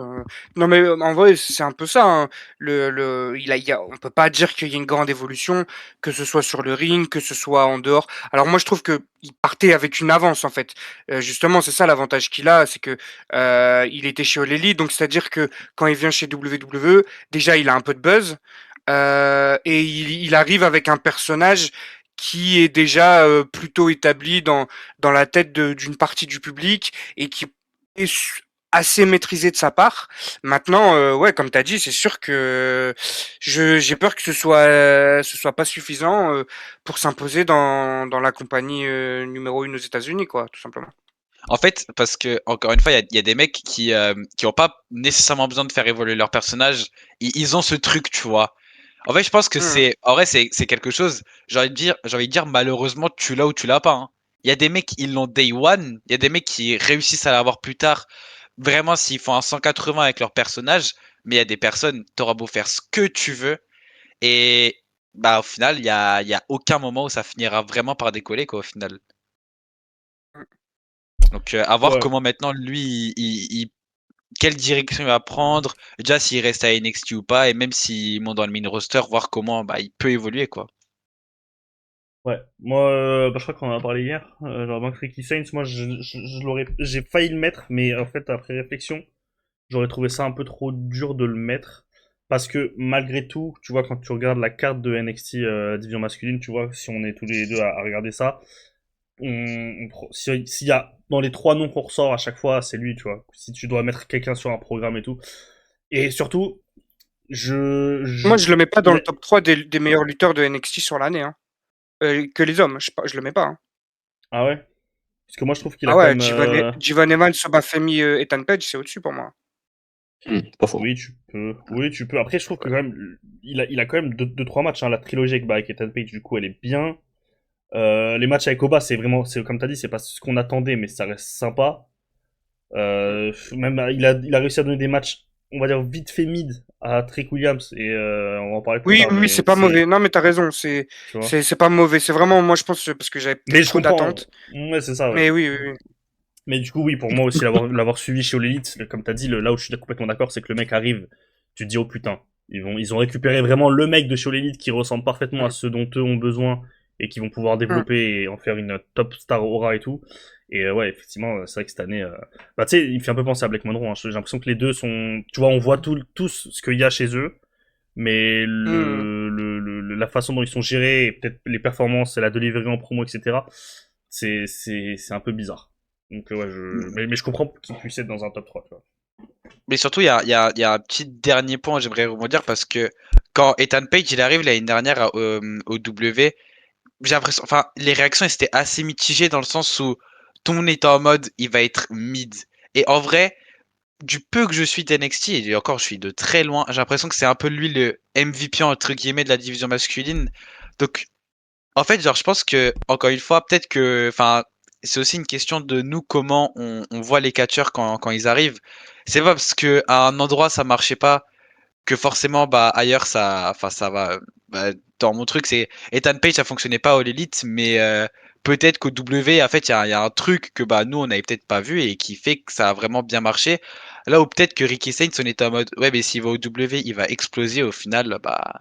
Non, mais en vrai, c'est un peu ça. Hein. On peut pas dire qu'il y a une grande évolution, que ce soit sur le ring, que ce soit en dehors. Alors moi, je trouve que il partait avec une avance en fait. Justement, c'est ça l'avantage qu'il a, c'est que il était chez All Elite, donc c'est-à-dire que quand il vient chez WWE, déjà il a un peu de buzz et il arrive avec un personnage qui est déjà plutôt établi dans la tête d'une partie du public et qui est assez maîtrisé de sa part. Maintenant, ouais, comme tu as dit, c'est sûr que j'ai peur que ce soit pas suffisant pour s'imposer dans la compagnie numéro 1 aux États-Unis, quoi, tout simplement. En fait, parce que, encore une fois, il y a des mecs qui ont pas nécessairement besoin de faire évoluer leur personnage. Ils ont ce truc, tu vois. En fait, je pense que Mmh. en vrai, c'est quelque chose. J'ai envie de dire, malheureusement, tu l'as ou tu l'as pas. Hein. il y a des mecs, ils l'ont day one. Il y a des mecs qui réussissent à l'avoir plus tard. Vraiment, s'ils font un 180 avec leur personnage. Mais il y a des personnes, t'auras beau faire ce que tu veux. Et bah, au final, il y a aucun moment où ça finira vraiment par décoller, quoi, au final. Donc, à voir Ouais. comment maintenant, lui, quelle direction il va prendre. Déjà, s'il reste à NXT ou pas. Et même s'il monte dans le main roster, voir comment bah, il peut évoluer, quoi. Ouais, moi, bah, je crois qu'on en a parlé hier. Genre, Bank Ricky Saints, moi, j'ai failli le mettre, mais en fait, après réflexion, j'aurais trouvé ça un peu trop dur de le mettre. Parce que malgré tout, tu vois, quand tu regardes la carte de NXT division masculine, tu vois, si on est tous les deux à regarder ça, s'il y a dans les trois noms qu'on ressort à chaque fois, c'est lui, tu vois. Si tu dois mettre quelqu'un sur un programme et tout. Et surtout, Moi, je le mets pas dans il le a- top 3 des meilleurs lutteurs de NXT sur l'année. Hein. Que les hommes, je le mets pas. Hein. Ah ouais? Parce que moi, je trouve qu'il a Ah quand ouais, même. Jivan Evans, Obafemi, Ethan Page, c'est au-dessus pour moi. Pas faux. Oui, tu peux. Oui, tu peux. Après, je trouve que quand même, il a quand même deux trois matchs. Hein. La trilogie avec Ethan Page, du coup, elle est bien. Les matchs avec Oba, c'est vraiment, c'est comme t'as dit, c'est pas ce qu'on attendait, mais ça reste sympa. Même, il a réussi à donner des matchs, on va dire vite fait mid à Trick Williams et on va en parler plus Oui, tard, oui, mais c'est pas mauvais. Non, mais t'as raison, tu vois. c'est pas mauvais. C'est vraiment, moi, je pense, parce que j'avais Mais peut-être je trop comprends. d'attentes. Ouais, c'est ça, ouais. Mais oui, oui, oui. Mais du coup, oui, pour moi aussi, l'avoir suivi chez All Elite, comme t'as dit, là où je suis complètement d'accord, c'est que le mec arrive, tu te dis, oh putain, ils ont récupéré vraiment le mec de chez All Elite qui ressemble parfaitement à Mm, ce dont eux ont besoin et qui vont pouvoir mm. développer et en faire une top star aura et tout. Et ouais, effectivement, c'est vrai que cette année, bah tu sais, il me fait un peu penser à Black Monroe. Hein. J'ai l'impression que les deux sont, tu vois, on voit tous ce qu'il y a chez eux, mais Mm. la façon dont ils sont gérés et peut-être les performances et la delivery en promo, etc. C'est un peu bizarre. Donc ouais, mais je comprends qu'il puisse être dans un top 3, tu vois. Mais surtout, il y a un petit dernier point, j'aimerais rebondir parce que quand Ethan Page il arrive l'année dernière au W, j'ai l'impression, enfin, les réactions elles étaient assez mitigées dans le sens où tout le monde était en mode il va être mid. Et en vrai, du peu que je suis d'NXT, et encore je suis de très loin, j'ai l'impression que c'est un peu lui le MVP entre guillemets de la division masculine. Donc en fait, genre, je pense que, encore une fois, peut-être que, enfin, c'est aussi une question de nous, comment on voit les catcheurs quand ils arrivent. C'est pas parce que à un endroit ça marchait pas que forcément, bah, ailleurs ça, enfin, ça va. Bah, dans mon truc, c'est Ethan Page, ça fonctionnait pas au Elite, mais peut-être qu'au W, en fait, il y a un truc que bah nous on avait peut-être pas vu et qui fait que ça a vraiment bien marché. Là où peut-être que Ricky Saints, on était en mode, ouais, mais s'il va au W, il va exploser. Au final, bah,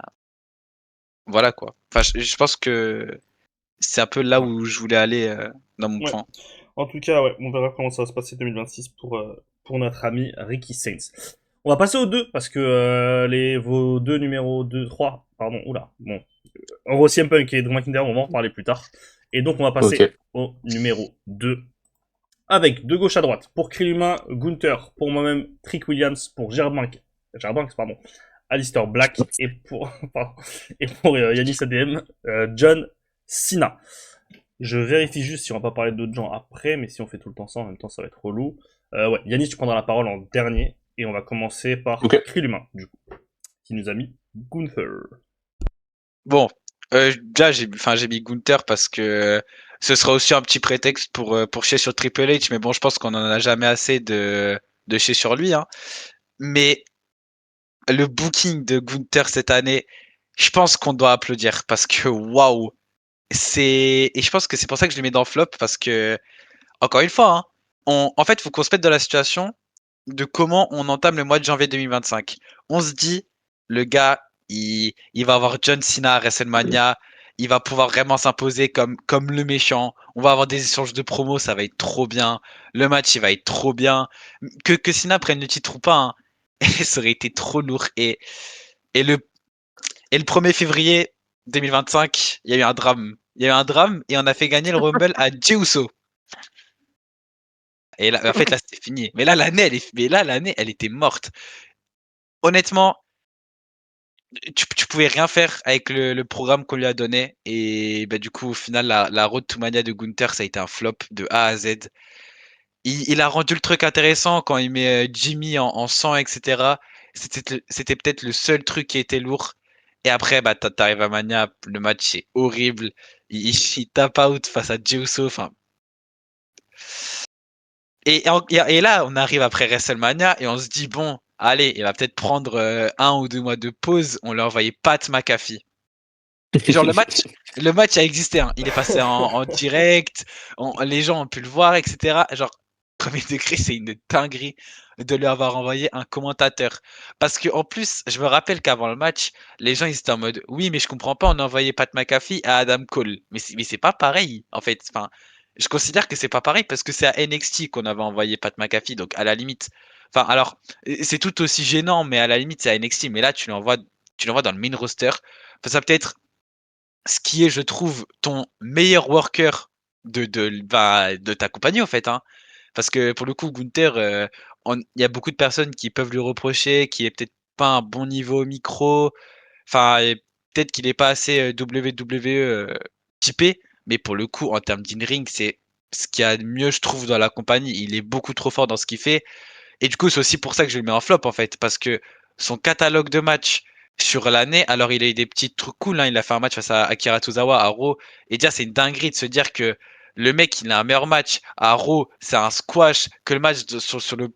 voilà quoi. Enfin, je pense que c'est un peu là Ouais. où je voulais aller dans mon Ouais. point. En tout cas, ouais, on verra comment ça va se passer 2026 pour notre ami Ricky Saints. On va passer aux deux, parce que vos deux numéros 2 3 pardon, oula, bon. En gros, CM Punk et Drew McIntyre, on va en reparler plus tard. Et donc, on va passer Ok. au numéro 2 avec de gauche à droite, pour Krilluma, Gunther, pour moi-même, Trick Williams, pour Gerbanks, pardon, Alistair Black, et pour, pardon, et pour Yanis ADM, John Cena. Je vérifie juste si on va pas parler d'autres gens après, mais si on fait tout le temps ça, en même temps, ça va être relou. Ouais, Yanis, tu prendras la parole en dernier, et on va commencer par Ok. Krilluma, du coup, qui nous a mis Gunther. Bon, déjà j'ai mis Gunther parce que ce sera aussi un petit prétexte pour chier sur Triple H, mais bon, je pense qu'on en a jamais assez de chier sur lui, hein. Mais le booking de Gunther cette année, je pense qu'on doit applaudir parce que waouh, et je pense que c'est pour ça que je le mets dans flop parce que encore une fois, hein, en fait, faut qu'on se mette dans la situation de comment on entame le mois de janvier 2025. On se dit, le gars, il va avoir John Cena à WrestleMania, il va pouvoir vraiment s'imposer comme le méchant. On va avoir des échanges de promos, ça va être trop bien. Le match, il va être trop bien. Que Cena prenne le titre ou pas, hein, ça aurait été trop lourd. Et le, et le 1er février 2025, il y a eu un drame. Il y a eu un drame et on a fait gagner le Rumble à Jey Uso. Et là, en fait, là, c'était fini. Mais là, l'année, elle était morte. Honnêtement, tu pouvais rien faire avec le programme qu'on lui a donné. Et bah, du coup, au final, la Road to Mania de Gunther, ça a été un flop de A à Z. Il a rendu le truc intéressant quand il met Jimmy en sang, etc. C'était peut-être le seul truc qui était lourd. Et après, bah, t'arrives à Mania, le match est horrible. Il tape out face à Jey Uso. Enfin, Et là, on arrive après WrestleMania et on se dit, bon, allez, il va peut-être prendre 1 ou 2 mois de pause. On lui a envoyé Pat McAfee. Et genre, le match a existé, hein. Il est passé en direct, les gens ont pu le voir, etc. Genre, premier degré, c'est une dinguerie de lui avoir envoyé un commentateur. Parce que en plus, je me rappelle qu'avant le match, les gens ils étaient en mode, oui, mais je comprends pas, on a envoyé Pat McAfee à Adam Cole. Mais c'est pas pareil, en fait. Enfin, je considère que c'est pas pareil parce que c'est à NXT qu'on avait envoyé Pat McAfee, donc à la limite. Enfin, alors, c'est tout aussi gênant, mais à la limite, c'est à NXT. Mais là, tu l'envoies dans le main roster. Enfin, ça peut être ce qui est, je trouve, ton meilleur worker de ta compagnie, en fait, hein. Parce que pour le coup, Gunther, il y a beaucoup de personnes qui peuvent lui reprocher qu'il est peut-être pas un bon niveau au micro. Enfin, et peut-être qu'il est pas assez WWE typé. Mais pour le coup, en termes d'in-ring, c'est ce qu'il y a de mieux, je trouve, dans la compagnie. Il est beaucoup trop fort dans ce qu'il fait. Et du coup, c'est aussi pour ça que je le mets en flop, en fait, parce que son catalogue de matchs sur l'année, alors il a eu des petits trucs cool, hein. Il a fait un match face à Akira Tozawa à Raw, et déjà, c'est une dinguerie de se dire que le mec, il a un meilleur match à Raw, c'est un squash, que le match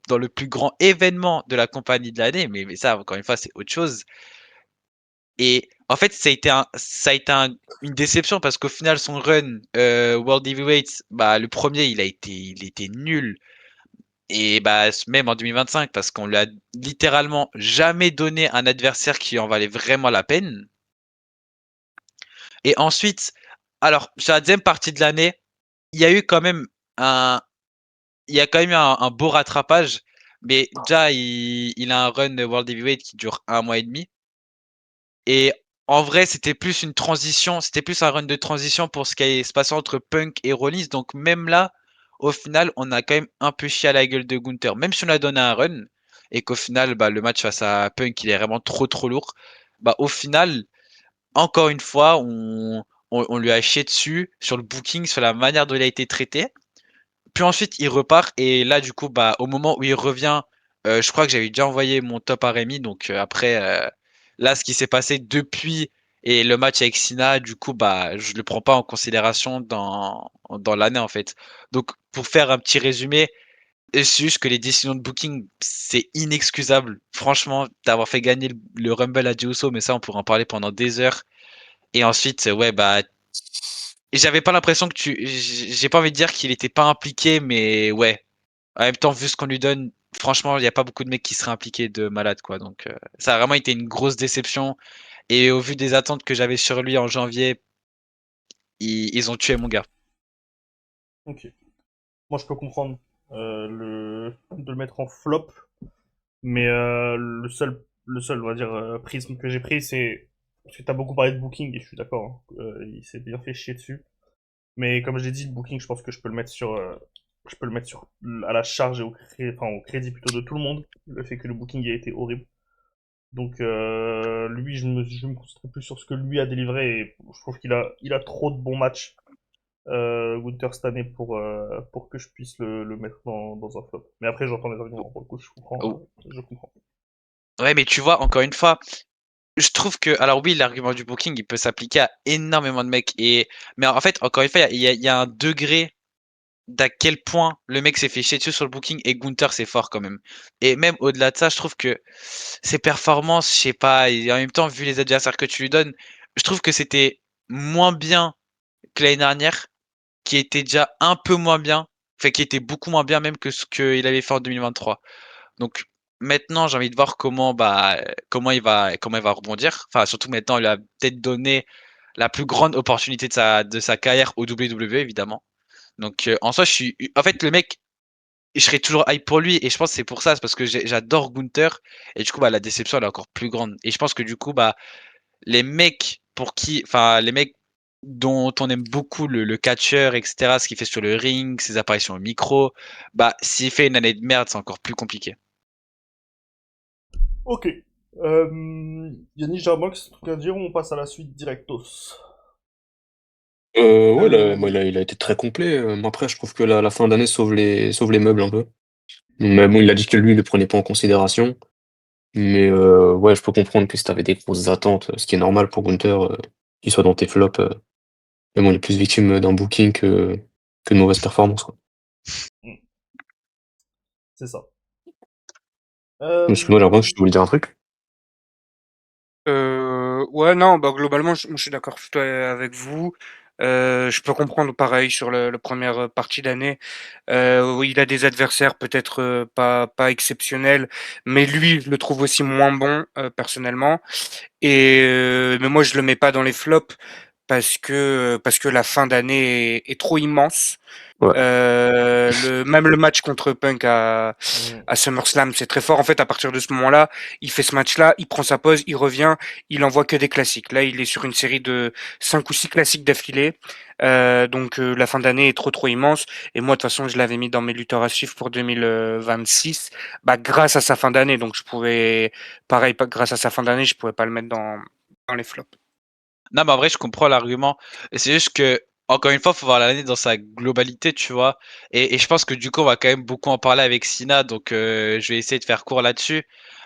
dans le plus grand événement de la compagnie de l'année, mais ça, encore une fois, c'est autre chose. Et en fait, une déception parce qu'au final, son run World Heavyweight, bah, le premier, il était nul. Et bah, même en 2025, parce qu'on lui a littéralement jamais donné un adversaire qui en valait vraiment la peine. Et ensuite, alors, sur la deuxième partie de l'année, il y a eu quand même un, il y a quand même eu un beau rattrapage. Mais déjà, il a un run World Heavyweight qui dure 1 mois et demi. Et en vrai, c'était plus une transition, c'était plus un run de transition pour ce qui allait se passer entre Punk et Rollins. Donc même là, au final, on a quand même un peu chié à la gueule de Gunther. Même si on a donné un run et qu'au final, bah, le match face à Punk, il est vraiment trop lourd. Bah, au final, encore une fois, on lui a chié dessus sur le booking, sur la manière dont il a été traité. Puis ensuite, il repart et là, du coup, bah, au moment où il revient, je crois que j'avais déjà envoyé mon top à Rémi. Donc après, là, ce qui s'est passé depuis et le match avec Sina, du coup, bah, je le prends pas en considération dans l'année en fait. Donc, pour faire un petit résumé, c'est juste que les décisions de booking, c'est inexcusable. Franchement, d'avoir fait gagner le Rumble à Jey Uso, mais ça, on pourrait en parler pendant des heures. Et ensuite, ouais, bah, et j'avais pas l'impression que j'ai pas envie de dire qu'il était pas impliqué, mais ouais. En même temps, vu ce qu'on lui donne, franchement, il n'y a pas beaucoup de mecs qui seraient impliqués de malade, quoi. Donc, ça a vraiment été une grosse déception. Et au vu des attentes que j'avais sur lui en janvier, ils ont tué mon gars. Ok. Moi, je peux comprendre de le mettre en flop, mais le seul, on va dire, prisme que j'ai pris, c'est parce que t'as beaucoup parlé de booking et je suis d'accord, hein. Il s'est bien fait chier dessus. Mais comme je l'ai dit, le booking, je pense que je peux le mettre sur à la charge et au crédit plutôt de tout le monde. Le fait que le booking ait été horrible. Donc lui, je me concentrerai plus sur ce que lui a délivré et je trouve qu'il a trop de bons matchs. Gunther cette année pour que je puisse le mettre dans un flop. Mais après, j'entends les arguments. Pour le coup, je comprends. Oh. Je comprends. Ouais, mais tu vois, encore une fois, je trouve que, alors oui, l'argument du booking, il peut s'appliquer à énormément de mecs. Mais en fait, encore une fois, il y a un degré d'à quel point le mec s'est fait chier dessus sur le booking et Gunther c'est fort quand même. Et même au-delà de ça, je trouve que ses performances, je sais pas, et en même temps, vu les adversaires que tu lui donnes, je trouve que c'était moins bien que l'année dernière, qui était déjà un peu moins bien, enfin qui était beaucoup moins bien même que ce qu'il avait fait en 2023. Donc maintenant, j'ai envie de voir comment il va rebondir. Enfin, surtout maintenant, il a peut-être donné la plus grande opportunité de sa carrière au WWE, évidemment. Donc en soi, en fait, le mec, je serais toujours hype pour lui et je pense que c'est pour ça, c'est parce que j'adore Gunther et du coup, bah, la déception elle est encore plus grande. Et je pense que du coup, bah, les mecs dont on aime beaucoup le catcheur, etc., ce qu'il fait sur le ring, ses apparitions au micro, bah, s'il fait une année de merde, c'est encore plus compliqué. Ok. Yannick Jarbox, truc à dire ou on passe à la suite directos? Ouais, moi, il a été très complet. Moi, après, je trouve que la fin d'année sauve les meubles un peu. Mais bon, il a dit que lui, il le prenait pas en considération. Mais ouais, je peux comprendre que si t'avais des grosses attentes, ce qui est normal pour Gunther, qu'il soit dans tes flops. Mais bon, il est plus victime d'un booking que de mauvaises performances, quoi. C'est ça. Excuse-moi, j'ai l'impression que tu voulais dire un truc. Ouais, non, bah globalement, je suis d'accord avec vous. Je peux comprendre pareil sur le première partie d'année. Oui, il a des adversaires peut-être pas exceptionnels, mais lui, je le trouve aussi moins bon personnellement. Mais moi, je le mets pas dans les flops parce que la fin d'année est trop immense. Ouais. Même le match contre Punk Mm. à SummerSlam, c'est très fort. En fait, à partir de ce moment-là, il fait ce match-là, il prend sa pause, il revient, il envoie que des classiques. Là, il est sur une série de 5 ou 6 classiques d'affilée. Donc, la fin d'année est trop immense. Et moi, de toute façon, je l'avais mis dans mes lutteurs à suivre pour 2026. Bah, grâce à sa fin d'année. Donc, pareil, grâce à sa fin d'année, je pouvais pas le mettre dans les flops. Non, mais en vrai, je comprends l'argument. Et c'est juste que, encore une fois, faut voir l'année dans sa globalité, tu vois. Et je pense que du coup, on va quand même beaucoup en parler avec Sina, donc je vais essayer de faire court là-dessus.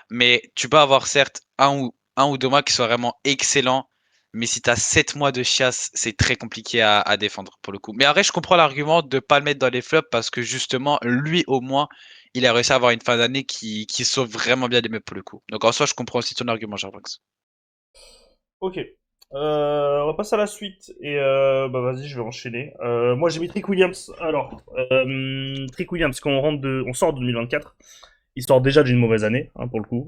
Mais tu peux avoir certes un ou deux mois qui soient vraiment excellents, mais si tu as 7 mois de chiasse, c'est très compliqué à défendre pour le coup. Mais en vrai, je comprends l'argument de pas le mettre dans les flops parce que justement, lui au moins, il a réussi à avoir une fin d'année qui sauve vraiment bien les meubles pour le coup. Donc en soi, je comprends aussi ton argument, Jarvax. Ok. On va passer à la suite et bah vas-y, je vais enchaîner. Moi j'ai mis Trick Williams. Alors, Trick Williams, quand on sort de 2024, il sort déjà d'une mauvaise année, hein, pour le coup.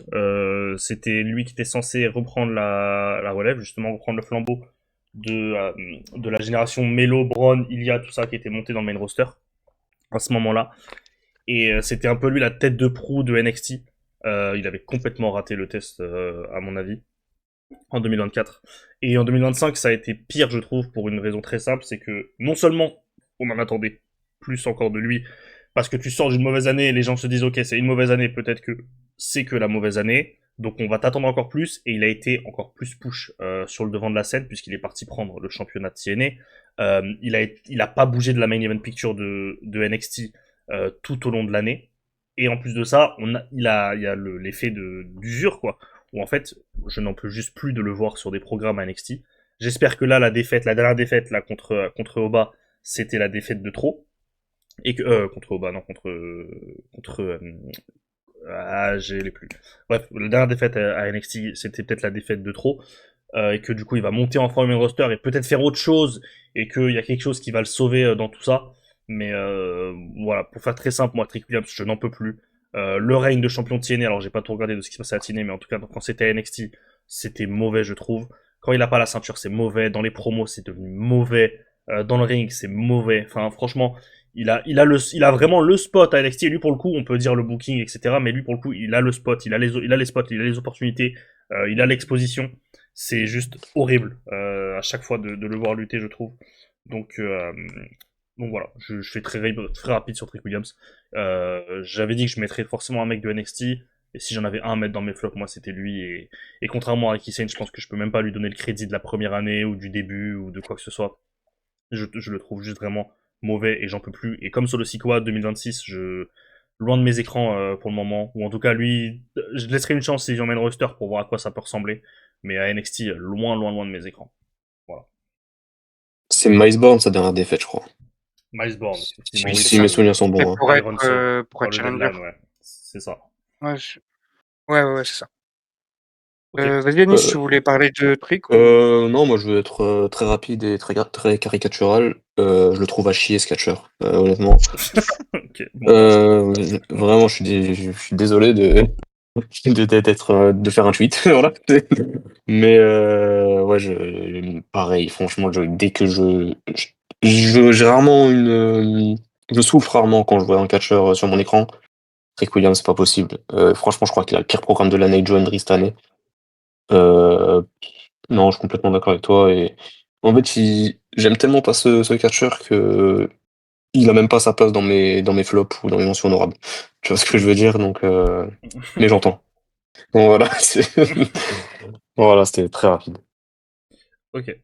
C'était lui qui était censé reprendre la relève, justement reprendre le flambeau de la génération Melo, Braun, Ilya, tout ça qui était monté dans le main roster à ce moment-là. Et c'était un peu lui la tête de proue de NXT. Il avait complètement raté le test, à mon avis, en 2024. Et en 2025, ça a été pire, je trouve, pour une raison très simple, c'est que non seulement on en attendait plus encore de lui, parce que tu sors d'une mauvaise année, les gens se disent ok, c'est une mauvaise année, peut-être que c'est que la mauvaise année, donc on va t'attendre encore plus, et il a été encore plus push sur le devant de la scène, puisqu'il est parti prendre le championnat de TNA. Il a pas bougé de la main event picture de NXT tout au long de l'année. Et en plus de ça, il y a l'effet d'usure, quoi, où en fait, je n'en peux juste plus de le voir sur des programmes à NXT. J'espère que là, la dernière défaite là contre Oba, c'était la défaite de trop. Et que contre Oba, non, j'ai les plus. Bref, la dernière défaite à NXT, c'était peut-être la défaite de trop. Et que du coup, il va monter en forme roster et peut-être faire autre chose, et qu'il y a quelque chose qui va le sauver dans tout ça. Mais voilà, pour faire très simple, moi, Trick Williams, je n'en peux plus. Le règne de champion de TNA, alors j'ai pas tout regardé de ce qui se passait à TNA, mais en tout cas, quand c'était à NXT, c'était mauvais, je trouve. Quand il a pas la ceinture, c'est mauvais. Dans les promos, c'est devenu mauvais. Dans le ring, c'est mauvais. Enfin, franchement, il a vraiment le spot à NXT. Et lui, pour le coup, on peut dire le booking, etc. Mais lui, pour le coup, il a le spot, il a les spots, il a les opportunités, il a l'exposition. C'est juste horrible à chaque fois de le voir lutter, je trouve. Donc, euh, donc voilà, je fais très rapide sur Trick Williams. J'avais dit que je mettrais forcément un mec de NXT. Et si j'en avais un à mettre dans mes flops, moi c'était lui. Et contrairement à Ricky Sane, je pense que je peux même pas lui donner le crédit de la première année ou du début ou de quoi que ce soit. Je le trouve juste vraiment mauvais et j'en peux plus. Et comme sur le Sikoa 2026, loin de mes écrans pour le moment, ou en tout cas lui, je laisserai une chance si j'emmène roster pour voir à quoi ça peut ressembler. Mais à NXT, loin de mes écrans. Voilà. C'est Miles Bourne, sa dernière défaite, je crois. Miles Bourne, effectivement, Oui, oui, c'est Si c'est ça. mes souvenirs sont C'est bons, hein. Iron Soul pour pour être le challenger. deadline, ouais. C'est ça. Ouais, ouais, c'est ça. Ok. Vas-y, Anis, tu Euh, voulais parler de trucs ou... non, moi je veux être très rapide et très caricatural. Je le trouve à chier ce catcheur, honnêtement. Ok, bon, bah, Vraiment, je suis désolé de faire un tweet, voilà. Mais ouais, pareil, franchement, dès que j'ai rarement je souffre rarement quand je vois un catcheur sur mon écran. Rick Williams, c'est pas possible. Franchement, je crois qu'il a le pire programme de l'année, Joe Hendry, cette année. Euh, non, je suis complètement d'accord avec toi. Et en fait, j'aime tellement pas ce catcheur que il a même pas sa place dans mes flops ou dans mes mentions honorables. Tu vois ce que je veux dire? Donc, mais j'entends. Bon, voilà, voilà, c'était très rapide. ok.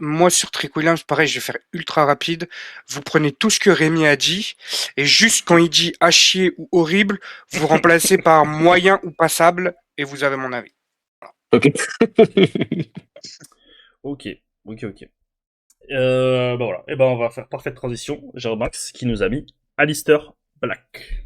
Moi, sur Trick Williams, pareil, je vais faire ultra rapide. Vous prenez tout ce que Rémi a dit, et juste quand il dit à chier ou horrible, vous remplacez par moyen ou passable, et vous avez mon avis. Ok. Ok, ok. Bah voilà, et ben on va faire parfaite transition. Max qui nous a mis Alistair Black.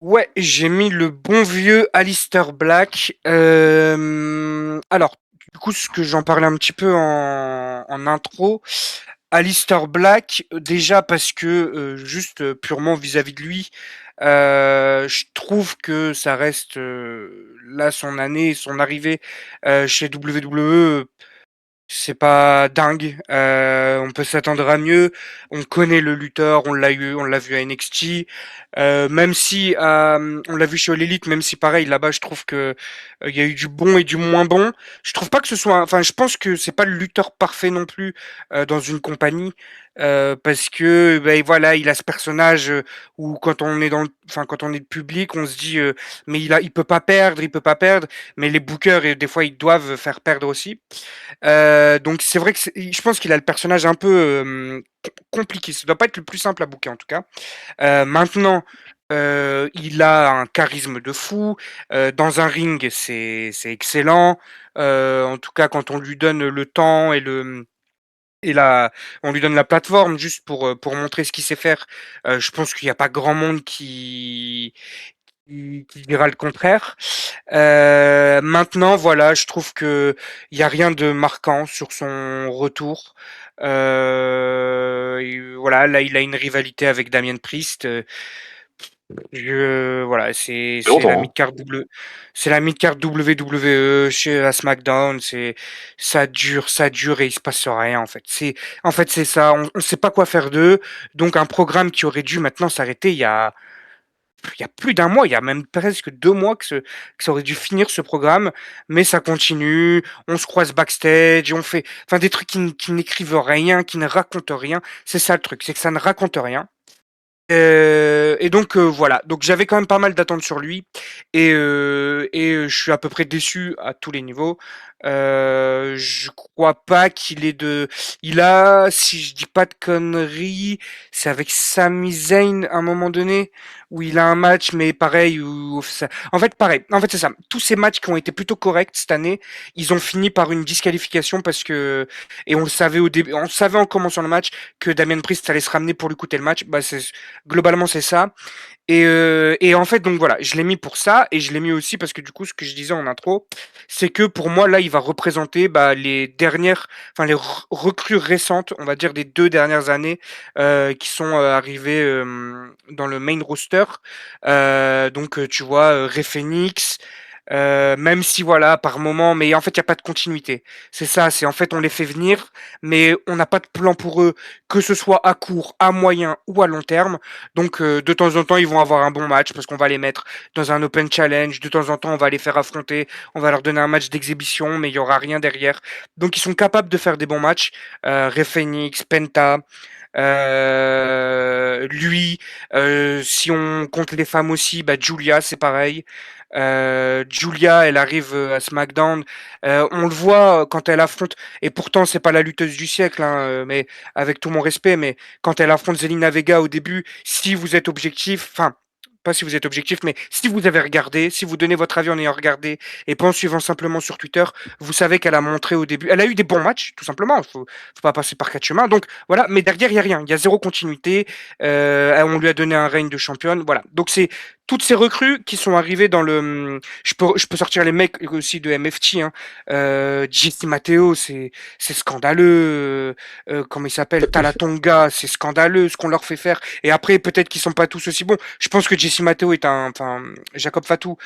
Ouais, j'ai mis le bon vieux Alistair Black. Alors, du coup, ce que j'en parlais un petit peu en intro, Alistair Black, déjà parce que juste purement vis-à-vis de lui, je trouve que ça reste là son année, son arrivée chez WWE. C'est pas dingue. On peut s'attendre à mieux. On connaît le lutteur, on l'a vu à NXT. Même si on l'a vu chez All Elite, même si pareil là-bas, je trouve que il y a eu du bon et du moins bon. Je trouve pas que ce soit, enfin, je pense que c'est pas le lutteur parfait non plus dans une compagnie. Parce que ben voilà, il a ce personnage où quand on est enfin quand on est de public, on se dit mais il peut pas perdre, il peut pas perdre. Mais les bookers des fois ils doivent faire perdre aussi. Donc c'est vrai que je pense qu'il a le personnage un peu compliqué. Ça doit pas être le plus simple à booker en tout cas. Maintenant, il a un charisme de fou. Dans un ring, c'est excellent. En tout cas, quand on lui donne le temps et on lui donne la plateforme juste pour montrer ce qu'il sait faire. Je pense qu'il n'y a pas grand monde qui dira le contraire. Maintenant, voilà, je trouve que il y a rien de marquant sur son retour. Voilà, là, il a une rivalité avec Damien Priest. Voilà, C'est longtemps, hein. C'est la mid-card WWE chez à SmackDown. Ça dure et il se passe rien en fait. En fait, c'est ça. On sait pas quoi faire d'eux. Donc, un programme qui aurait dû maintenant s'arrêter il y a plus d'un mois, il y a même presque 2 mois que ça aurait dû finir ce programme, mais ça continue, on se croise backstage, on fait enfin des trucs qui n'écrivent rien, qui ne racontent rien. C'est ça le truc, c'est que ça ne raconte rien. Et donc voilà, donc j'avais quand même pas mal d'attentes sur lui je suis à peu près déçu à tous les niveaux. Je crois pas qu'il ait de il a, si je dis pas de conneries, c'est avec Sami Zayn à un moment donné où il a un match mais pareil en fait c'est ça. Tous ces matchs qui ont été plutôt corrects cette année, ils ont fini par une disqualification parce que et on le savait au début, on le savait en commençant le match que Damien Priest allait se ramener pour lui coûter le match. Bah c'est globalement c'est ça. Et en fait donc voilà, je l'ai mis pour ça et je l'ai mis aussi parce que du coup ce que je disais en intro, c'est que pour moi là il va représenter bah, les dernières, enfin les recrues récentes, on va dire des 2 dernières années qui sont arrivées dans le main roster. Donc tu vois Rey Fenix. Même si voilà, par moment, mais en fait, il n'y a pas de continuité. C'est ça, c'est en fait, on les fait venir, mais on n'a pas de plan pour eux, que ce soit à court, à moyen ou à long terme. Donc, de temps en temps, ils vont avoir un bon match parce qu'on va les mettre dans un open challenge. De temps en temps, on va les faire affronter, on va leur donner un match d'exhibition, mais il y aura rien derrière. Donc, ils sont capables de faire des bons matchs. Rey Fenix, Penta. Lui, si on compte les femmes aussi, bah Julia, c'est pareil. Julia, elle arrive à SmackDown. On le voit quand elle affronte, et pourtant c'est pas la lutteuse du siècle, hein, mais avec tout mon respect, mais quand elle affronte Zelina Vega au début, si vous êtes objectif, enfin pas si vous êtes objectif, mais si vous avez regardé, si vous donnez votre avis en ayant regardé et pas en suivant simplement sur Twitter, vous savez qu'elle a montré au début, elle a eu des bons matchs, tout simplement. Faut pas passer par quatre chemins. Donc voilà, mais derrière il y a rien, il y a zéro continuité. On lui a donné un règne de championne, voilà. Donc c'est toutes ces recrues qui sont arrivées dans le. Je peux sortir les mecs aussi de MFT. Hein. Jesse Matteo, c'est scandaleux. Comment il s'appelle, Talatonga, c'est scandaleux ce qu'on leur fait faire. Et après, peut-être qu'ils sont pas tous aussi bons. Je pense que Jesse Matteo est enfin, Jacob Fatou.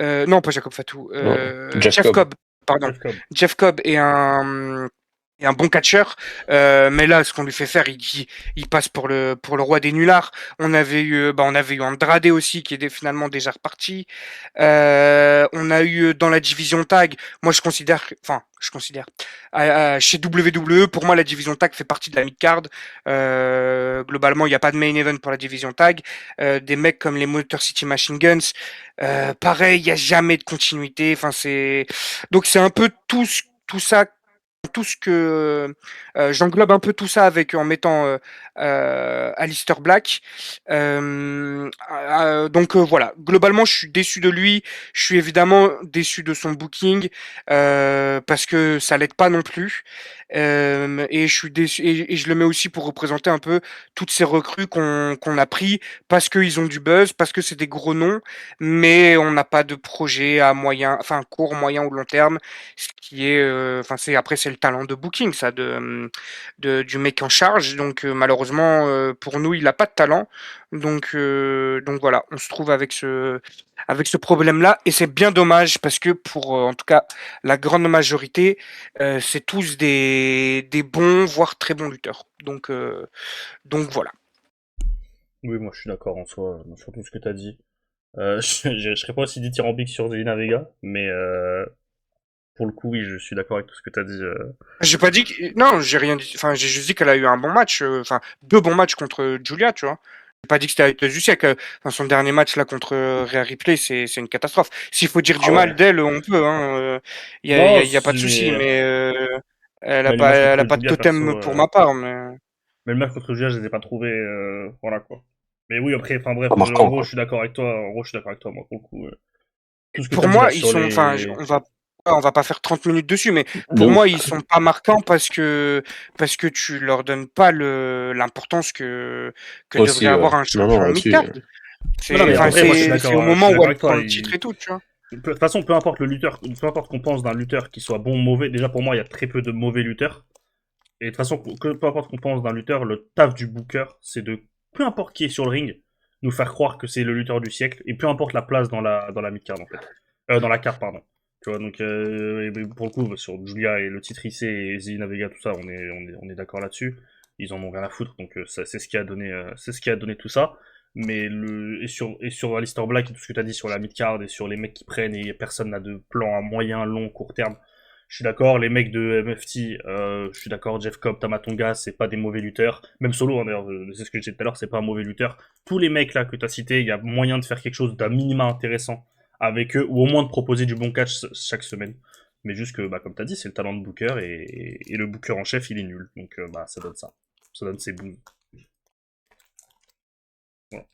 Non, pas Jacob Fatou. Non, Jeff Jeff Cobb. Cobb, pardon. Jeff Cobb. Jeff Cobb est un bon catcheur, mais là, ce qu'on lui fait faire, il passe pour le roi des nullards. On avait eu Andrade aussi, qui est finalement déjà reparti. On a eu dans la division tag, moi je considère, chez WWE, pour moi la division tag fait partie de la mid-card. Globalement, il n'y a pas de main event pour la division tag. Des mecs comme les Motor City Machine Guns, pareil, il n'y a jamais de continuité. Enfin, donc c'est un peu tout ça tout ce que j'englobe un peu tout ça avec en mettant Alistair Black. Donc voilà, globalement, je suis déçu de lui. Je suis évidemment déçu de son booking parce que ça l'aide pas non plus. Et je suis déçu et je le mets aussi pour représenter un peu toutes ces recrues qu'on a pris parce qu'ils ont du buzz, parce que c'est des gros noms, mais on n'a pas de projet à moyen, enfin court, moyen ou long terme. Ce qui est, enfin c'est le talent de booking ça du mec en charge. Donc malheureusement pour nous il a pas de talent. Donc voilà, on se trouve avec ce problème-là et c'est bien dommage parce que pour en tout cas la grande majorité, c'est tous des bons voire très bons lutteurs. Donc voilà. Oui, moi je suis d'accord en soi, sur tout ce que t'as dit. Je serais pas aussi dithyrambique sur Zelina Vega, mais pour le coup, oui, je suis d'accord avec tout ce que t'as dit. J'ai pas dit que... Non, j'ai rien dit. Enfin, j'ai juste dit qu'elle a eu un bon match. Enfin, deux bons matchs contre Julia, tu vois. J'ai pas dit que c'était avec du siècle. Enfin, son dernier match là contre Rhea Ripley, c'est une catastrophe. S'il faut dire Ah du mal ouais. d'elle, on peut. Hein. Non, Y a pas de souci. Mais mais le match elle a contre pas de Julia, perso, totem pour ma part. Mais mais le match contre Julia, je les ai pas trouvés, voilà quoi. Mais oui, après, enfin bref, Pas en marquant, gros, je quoi. suis d'accord avec toi. En gros, je suis d'accord avec toi, moi, pour le coup. Tout ce que t'as pour dit là moi, ils sur sont. Enfin, les. on va pas faire 30 minutes dessus, mais De pour moi, ouf. ils sont pas marquants parce que tu leur donnes pas l'importance que devrait Aussi, ouais. avoir un Non, non, champion là-dessus. mid-card. Non, non, C'est, mais en enfin, vrai, moi, c'est au je suis moment où d'accord elle avec prend toi. le titre et tout, tu vois. De toute façon, peu importe le lutteur, peu importe qu'on pense d'un lutteur qui soit bon ou mauvais, déjà pour moi, il y a très peu de mauvais lutteurs. Et de toute façon, peu importe qu'on pense d'un lutteur, le taf du booker, c'est de, peu importe qui est sur le ring, nous faire croire que c'est le lutteur du siècle, et peu importe la place dans la mid-card, en fait. Dans la carte, pardon. Tu vois, donc, pour le coup, sur Julia et le titre IC et Zelina Vega, tout ça, on est d'accord là-dessus. Ils en ont rien à foutre, donc c'est ce qui a donné, c'est ce qui a donné tout ça. Mais et sur Alistair Black et tout ce que tu as dit sur la mid-card et sur les mecs qui prennent et personne n'a de plan à moyen, long, court terme, je suis d'accord, les mecs de MFT, je suis d'accord, Jeff Cobb, Tamatonga, c'est pas des mauvais lutteurs. Même Solo, hein, d'ailleurs, c'est ce que j'ai dit tout à l'heure, c'est pas un mauvais lutteur. Tous les mecs là que tu as cités, il y a moyen de faire quelque chose d'un minima intéressant avec eux, ou au moins de proposer du bon catch chaque semaine. Mais juste que, bah, comme tu as dit, c'est le talent de Booker, et le Booker en chef, il est nul. Donc, bah, ça donne ça. Ça donne ses bouts. Voilà.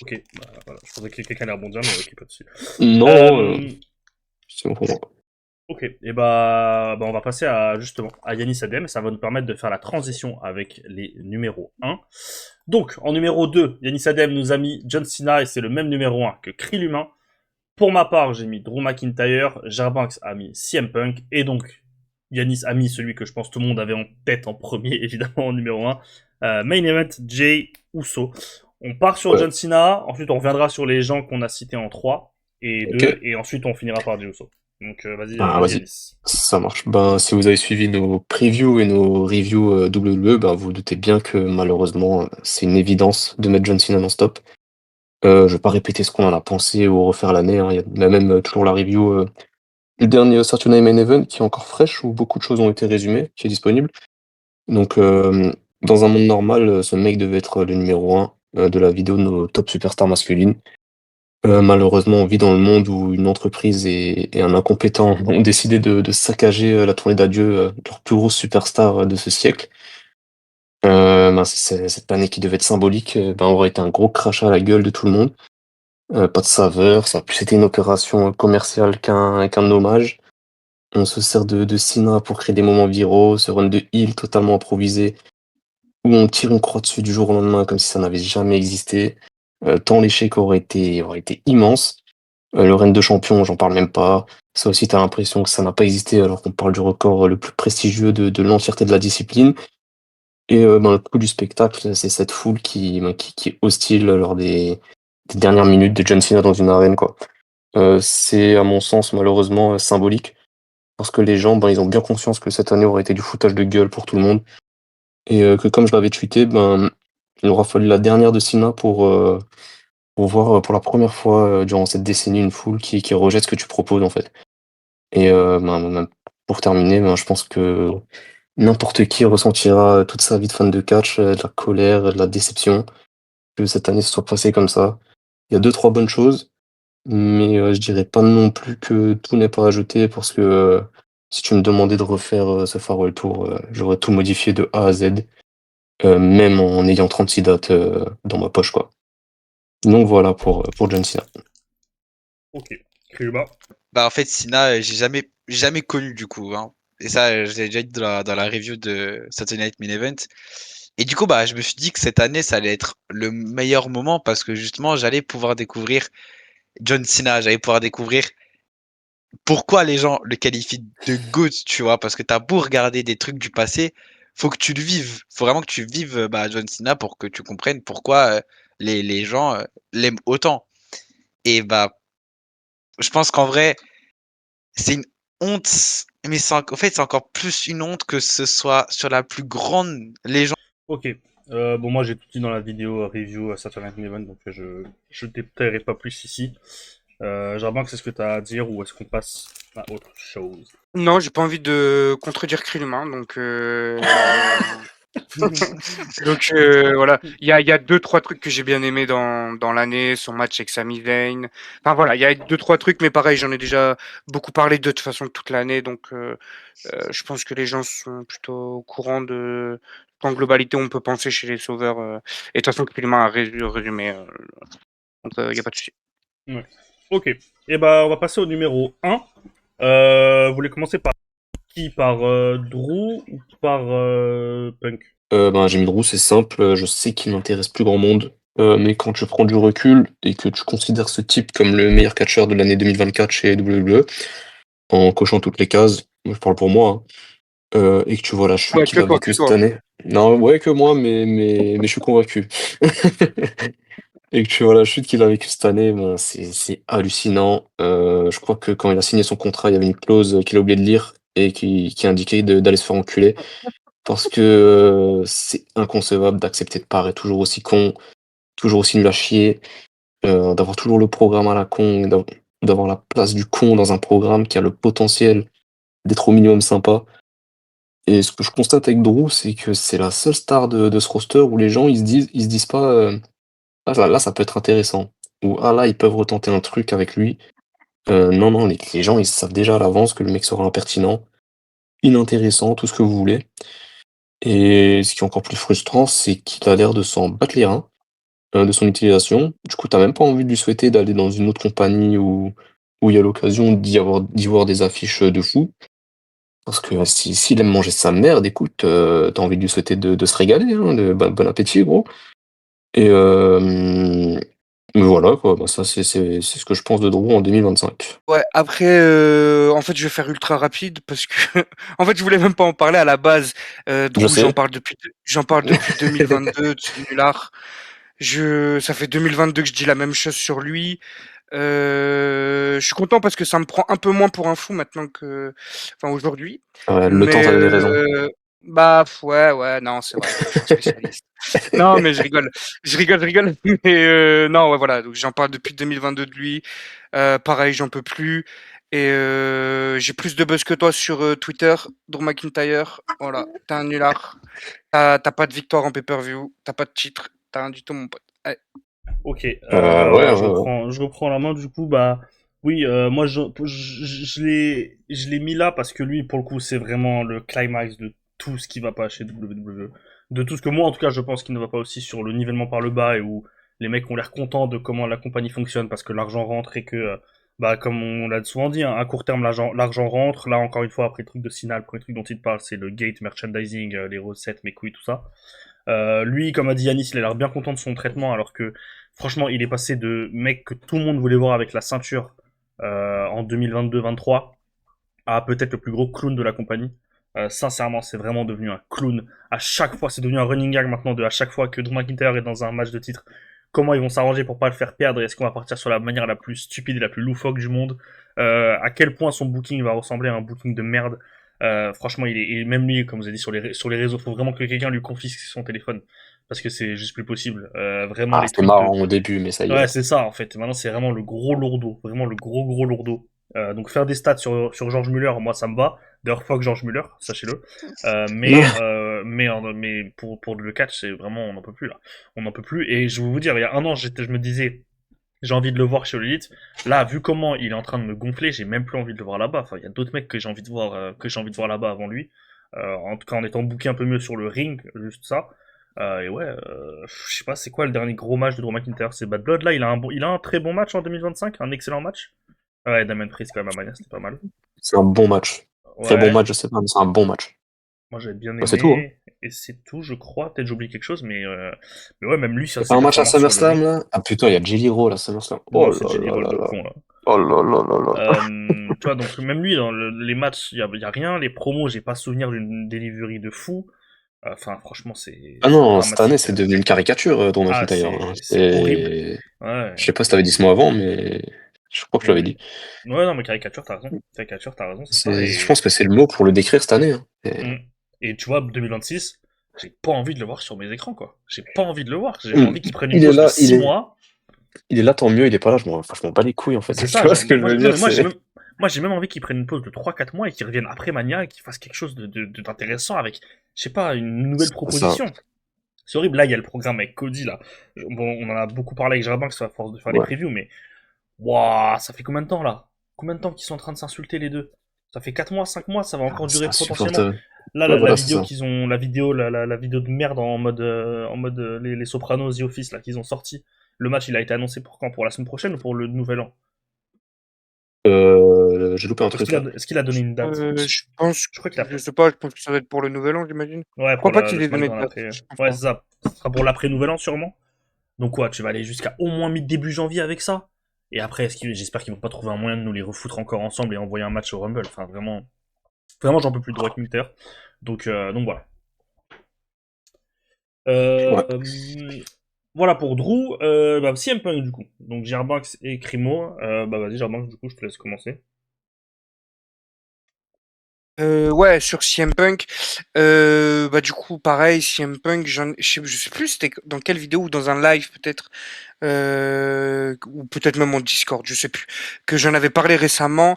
Ok, bah, voilà. Je pensais que quelqu'un allait rebondir, mais ok, pas dessus. Non, c'est bon pour moi. Ok, et bah on va passer à justement à Yanis Adem, ça va nous permettre de faire la transition avec les numéros 1. Donc, en numéro 2, Yanis Adem nous a mis John Cena et c'est le même numéro 1 que Krill Humain. Pour ma part, j'ai mis Drew McIntyre, Jarbanks a mis CM Punk, et donc Yanis a mis celui que je pense tout le monde avait en tête en premier, évidemment en numéro 1. Main Event, Jay Uso. On part sur Ouais. John Cena, ensuite on reviendra sur les gens qu'on a cités en 3 et 2, Ok. et ensuite on finira par Jay Uso. Donc Ah, vas-y vas-y. Yanis. Ça marche. Ben, si vous avez suivi nos previews et nos reviews WWE, ben, vous vous doutez bien que malheureusement, c'est une évidence de mettre John Cena non-stop. Je vais pas répéter ce qu'on en a pensé ou refaire l'année, hein. Il y a même toujours la review du dernier Saturday Night Main Event qui est encore fraîche, où beaucoup de choses ont été résumées, qui est disponible. Donc, dans un monde normal, ce mec devait être le numéro 1 de la vidéo de nos top superstars masculines. Malheureusement, on vit dans le monde où une entreprise et un incompétent ont décidé de saccager la tournée d'adieu de leur plus grosse superstar de ce siècle. Ben, cette année qui devait être symbolique, ben, aurait été un gros crachat à la gueule de tout le monde. Pas de saveur, ça a plus été une opération commerciale qu'un hommage. On se sert de Cena pour créer des moments viraux, ce run de heel totalement improvisé, où on tire une croix dessus du jour au lendemain comme si ça n'avait jamais existé. Tant l'échec aurait été immense. Le règne de champion, j'en parle même pas. Ça aussi, t'as l'impression que ça n'a pas existé alors qu'on parle du record le plus prestigieux de l'entièreté de la discipline. Et ben, le coup du spectacle, c'est cette foule qui est hostile lors des dernières minutes de John Cena dans une arène, quoi. C'est à mon sens malheureusement symbolique parce que les gens, ben, ils ont bien conscience que cette année aurait été du foutage de gueule pour tout le monde et que comme je l'avais tweeté, ben, il aura fallu la dernière de Cena pour voir pour la première fois durant cette décennie une foule qui rejette ce que tu proposes en fait. Et ben, pour terminer, ben, je pense que n'importe qui ressentira toute sa vie de fan de catch, de la colère, de la déception que cette année se soit passée comme ça. Il y a deux trois bonnes choses, mais je dirais pas non plus que tout n'est pas à jeter parce que si tu me demandais de refaire ce Farewell Tour, j'aurais tout modifié de A à Z, même en ayant 36 dates dans ma poche, quoi. Donc voilà pour John Cena. Ok. Krilba. Bah en fait, Sina, j'ai jamais connu du coup, hein. Et ça, je l'ai déjà dit dans la review de Saturday Night Main Event. Et du coup, bah, je me suis dit que cette année, ça allait être le meilleur moment parce que justement, j'allais pouvoir découvrir John Cena, j'allais pouvoir découvrir pourquoi les gens le qualifient de GOAT, tu vois, parce que t'as beau regarder des trucs du passé, faut que tu le vives. Faut vraiment que tu vives bah, John Cena pour que tu comprennes pourquoi les gens l'aiment autant. Et bah, je pense qu'en vrai, c'est une honte, mais en fait, c'est encore plus une honte que ce soit sur la plus grande légende. Ok. Bon, moi j'ai tout dit dans la vidéo review Saturday Night Main Event, donc je détaillerai pas plus ici. J'aimerais que c'est ce que tu as à dire ou est-ce qu'on passe à autre chose? Non, j'ai pas envie de contredire Krillman, donc voilà. Il y a 2-3 trucs que j'ai bien aimé dans l'année, son match avec Sami Zayn. Enfin voilà, il y a 2-3 trucs, mais pareil, j'en ai déjà beaucoup parlé de toute façon toute l'année, donc je pense que les gens sont plutôt au courant de qu'en globalité on peut penser chez les sauveurs. Et de toute façon, Krillman a résumé, donc il y a pas de souci. Ouais. Ok. Et bah, on va passer au numéro 1. Vous voulez commencer par qui? Par Drew ou par Punk? Ben, Jimmy Drew, c'est simple, je sais qu'il n'intéresse plus grand monde, mais quand tu prends du recul et que tu considères ce type comme le meilleur catcheur de l'année 2024 chez WWE, en cochant toutes les cases, moi je parle pour moi, hein, et que tu vois la chute Ouais, qu'il que a toi, vécue que cette toi. année. Non, ouais, que moi, mais je suis convaincu. Et que tu vois la chute qu'il a vécue cette année, ben, c'est hallucinant. Je crois que quand il a signé son contrat, il y avait une clause qu'il a oublié de lire et qui indiquait d'aller se faire enculer. Parce que c'est inconcevable d'accepter de paraître toujours aussi con, toujours aussi nul à chier, d'avoir toujours le programme à la con, d'avoir la place du con dans un programme qui a le potentiel d'être au minimum sympa. Et ce que je constate avec Drew, c'est que c'est la seule star de ce roster où les gens ils se disent pas ah là, ça peut être intéressant ou ah là ils peuvent retenter un truc avec lui. Non, non, les gens ils savent déjà à l'avance que le mec sera impertinent, inintéressant, tout ce que vous voulez. Et ce qui est encore plus frustrant, c'est qu'il a l'air de s'en battre les reins, de son utilisation. Du coup, t'as même pas envie de lui souhaiter d'aller dans une autre compagnie où il y a l'occasion d'y voir des affiches, de fou. Parce que s'il aime manger sa merde, écoute, tu envie de lui souhaiter de se régaler, hein, de bon appétit, gros. Et voilà quoi, bah, ça c'est ce que je pense de Drew en 2025. Ouais, après, en fait, je vais faire ultra rapide parce que en fait, je voulais même pas en parler à la base. Je Drew, sais. j'en parle depuis 2022 de ce nulard. Ça fait 2022 que je dis la même chose sur lui. Je suis content parce que ça me prend un peu moins pour un fou maintenant que, enfin aujourd'hui. Ouais, le temps Mais t'a donné raison. bah ouais, ouais, non, c'est vrai, je suis un spécialiste. Non, mais je rigole. Mais non, ouais, voilà. Donc j'en parle depuis 2022 de lui. Pareil, j'en peux plus. Et j'ai plus de buzz que toi sur Twitter, Drew McIntyre. Voilà, t'es un nulard. T'as pas de victoire en pay-per-view. T'as pas de titre. T'as rien du tout, mon pote. Allez. Ok. Ouais, Ouais, ouais, ouais. je reprends la main du coup. Bah, oui, moi je l'ai mis là parce que lui, pour le coup, c'est vraiment le climax de tout ce qui va pas chez WWE. De tout ce que moi, en tout cas, je pense qu'il ne va pas aussi sur le nivellement par le bas et où les mecs ont l'air contents de comment la compagnie fonctionne parce que l'argent rentre et que, bah, comme on l'a souvent dit, hein, à court terme, l'argent rentre. Là, encore une fois, après le truc de Signal, le premier truc dont il parle, c'est le gate merchandising, les recettes, mes couilles, tout ça. Lui, comme a dit Yanis, il a l'air bien content de son traitement, alors que franchement, il est passé de mec que tout le monde voulait voir avec la ceinture en 2022-23 à peut-être le plus gros clown de la compagnie. Sincèrement, c'est vraiment devenu un clown. À chaque fois, c'est devenu un running gag maintenant de à chaque fois que Drew McIntyre est dans un match de titre, comment ils vont s'arranger pour pas le faire perdre. Est-ce qu'on va partir sur la manière la plus stupide et la plus loufoque du monde? À quel point son booking va ressembler à un booking de merde? Franchement, et même lui, comme vous avez dit sur les réseaux, faut vraiment que quelqu'un lui confisque son téléphone parce que c'est juste plus possible. Vraiment Ah, les c'était tweets de marrant au début, mais ça y ouais, est. c'est ça en fait. Maintenant, c'est vraiment le gros lourdeau, vraiment le gros lourdeau. Donc faire des stats sur George Muller, moi ça me va. D'ailleurs, fuck George Muller, sachez-le. Mais pour le catch, c'est vraiment on n'en peut plus là. On n'en peut plus. Et je vais vous dire, il y a un an, je me disais, J'ai envie de le voir chez l'élite. Là, vu comment il est en train de me gonfler, j'ai même plus envie de le voir là-bas. Enfin, il y a d'autres mecs que j'ai envie de voir, là-bas avant lui. En tout cas, en étant booké un peu mieux sur le ring, juste ça. Et ouais, je sais pas, c'est quoi le dernier gros match de Drew McIntyre? C'est Bad Blood. Là, il a un très bon match en 2025, un excellent match. Ouais, Damien Priest quand même à Mania, c'était pas mal. C'est un bon match. Très bon Ouais, match, je sais pas, mais c'est un bon match. moi j'avais bien Bah, c'est tout, hein. aimé. Et c'est tout, je crois. Peut-être j'oublie quelque chose, mais ouais, même lui, T'as sur pas ses un match à performances sur le SummerSlam, ring. là? Ah putain, il y a Jelly Roll à SummerSlam. Oh Non, c'est là Jelly là Roll là de là. con, là. Oh là là là là. Tu vois, donc même lui, dans les matchs, y a rien. Les promos, j'ai pas souvenir d'une delivery de fou. Enfin, franchement, Ah c'est non, cette année, dramatique. c'est devenu une caricature, Drew Ah, McIntyre, hein. c'est horrible. Je Ouais. sais pas si t'avais dit ce mot avant, mais je crois que je l'avais Mm. dit. Ouais, non, mais caricature, t'as raison. Caricature, t'as raison, c'est ça. Je pense que c'est le mot pour le décrire cette année, hein. Mm. Et tu vois, 2026, j'ai pas envie de le voir sur mes écrans, quoi. J'ai pas envie de le voir. J'ai Mm. envie qu'il prenne une Il est pause de là, 6 mois. il est là, tant mieux, il est pas là, je m'en bats les couilles, en fait. C'est Tu ça, vois genre, ce que je veux non, dire, mais c'est... moi, j'ai même envie qu'il prenne une pause de 3-4 mois et qu'il revienne après Mania et qu'il fasse quelque chose d'intéressant avec, je sais pas, une nouvelle Ça. proposition. C'est horrible, là, il y a le programme avec Cody, là. Bon, on en a beaucoup parlé avec Jarabanx à force de faire les Ouais. previews, mais, waouh, ça fait combien de temps, là? Combien de temps qu'ils sont en train de s'insulter, les deux? Ça fait 4 mois, 5 mois, ça va encore C'est durer potentiellement. insupportable. Là, Ouais, la voilà, c'est vidéo ça. qu'ils ont, la vidéo de merde en mode les Sopranos, The Office, là, qu'ils ont sorti. Le match, il a été annoncé pour quand? Pour la semaine prochaine ou pour le nouvel an? J'ai loupé un truc, là. Est-ce qu'il a donné une date? Je pense, Je crois qu'il a. je sais pas, je pense que ça va être pour le nouvel an, j'imagine. Ouais, Je pour crois pas le qu'il ait donné de SmackDown date. après. Je pense Ouais, pas. c'est ça. Ce sera pour l'après-nouvel an, sûrement. Donc, quoi, tu vas aller jusqu'à au moins mi-début janvier avec ça. Et après, j'espère qu'ils vont pas trouver un moyen de nous les refoutre encore ensemble et envoyer un match au Rumble. Enfin, vraiment. Vraiment, j'en peux plus de Drew McIntyre. Donc voilà. Ouais. Voilà pour Drew. CM Punk, du coup. Donc, Gerbanks et Crimo. Vas-y, Gerbanks, du coup, je te laisse commencer. Ouais, sur CM Punk, du coup, pareil, CM Punk, je sais plus c'était dans quelle vidéo ou dans un live peut-être, ou peut-être même en Discord, je sais plus, que j'en avais parlé récemment.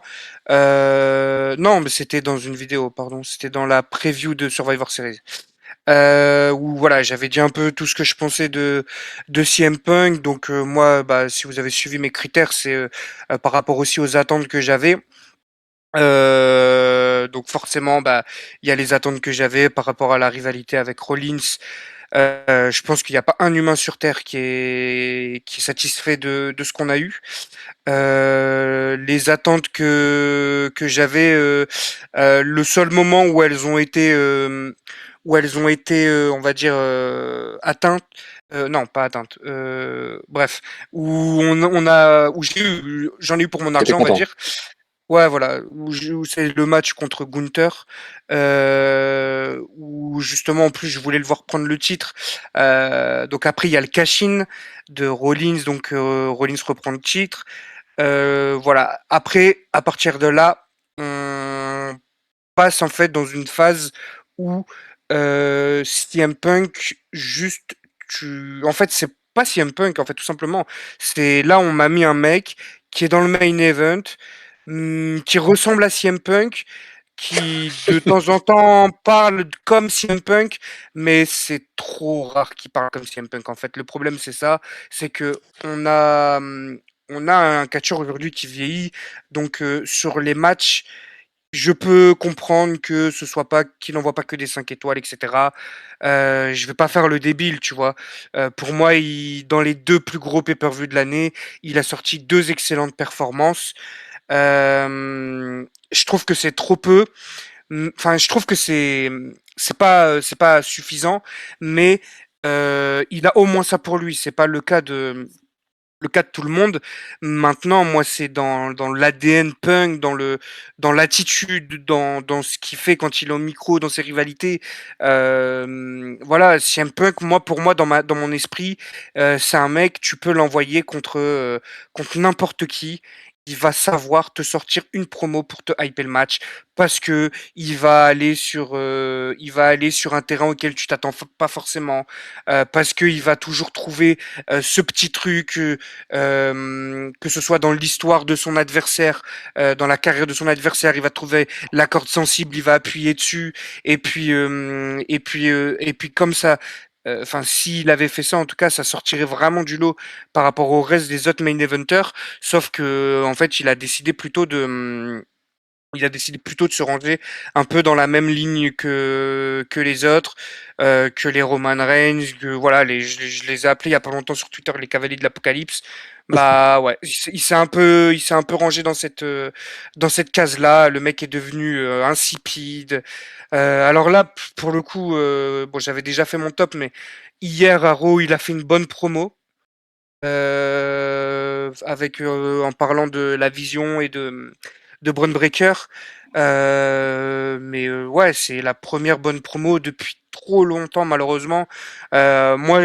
Non, mais c'était dans une vidéo, pardon, c'était dans la preview de Survivor Series. Où voilà, j'avais dit un peu tout ce que je pensais de CM Punk. Donc moi, si vous avez suivi mes critères, c'est par rapport aussi aux attentes que j'avais. Donc forcément, il y a les attentes que j'avais par rapport à la rivalité avec Rollins. Je pense qu'il n'y a pas un humain sur Terre qui est satisfait de ce qu'on a eu. Les attentes que j'avais, le seul moment où elles ont été, on va dire, atteintes. Non, pas atteintes. Bref, où j'en ai eu pour mon T'étais argent, on va content. dire. Ouais, voilà, où c'est le match contre Gunther, où justement en plus je voulais le voir prendre le titre. Donc après il y a le cash-in de Rollins, donc Rollins reprend le titre. Voilà. Après, à partir de là, on passe en fait dans une phase où CM Punk juste en fait c'est pas CM Punk en fait tout simplement. C'est là on m'a mis un mec qui est dans le main event, qui ressemble à CM Punk, qui de temps en temps parle comme CM Punk, mais c'est trop rare qu'il parle comme CM Punk en fait. Le problème c'est ça, c'est que on a un catcheur aujourd'hui qui vieillit, donc sur les matchs je peux comprendre que ce soit pas qu'il n'envoie pas que des 5 étoiles, etc. Je vais pas faire le débile, tu vois. Pour moi, dans les 2 plus gros pay-per-view de l'année, il a sorti 2 excellentes performances. Je trouve que c'est trop peu. Enfin, je trouve que c'est pas suffisant, mais il a au moins ça pour lui. C'est pas le cas de tout le monde. Maintenant, moi, c'est dans l'ADN punk, dans l'attitude, dans ce qu'il fait quand il est au micro, dans ses rivalités. Voilà, CM Punk, moi, pour moi, dans mon esprit, c'est un mec, tu peux l'envoyer contre n'importe qui. Il va savoir te sortir une promo pour te hyper le match parce que il va aller sur un terrain auquel tu t'attends pas forcément, parce qu'il va toujours trouver ce petit truc, que ce soit dans l'histoire de son adversaire, dans la carrière de son adversaire, il va trouver la corde sensible, il va appuyer dessus, et puis comme ça, Enfin, s'il avait fait ça, en tout cas, ça sortirait vraiment du lot par rapport au reste des autres main eventers. Sauf que, en fait, il a décidé plutôt de se ranger un peu dans la même ligne que les autres, que les Roman Reigns, que voilà, je les ai appelés il y a pas longtemps sur Twitter les Cavaliers de l'Apocalypse. Bah ouais, il s'est un peu rangé dans cette case-là. Le mec est devenu insipide. Alors là, pour le coup, bon, j'avais déjà fait mon top, mais hier à Raw, il a fait une bonne promo. Avec en parlant de la vision et de Braun Breaker. Mais ouais, c'est la première bonne promo depuis trop longtemps, malheureusement. Moi,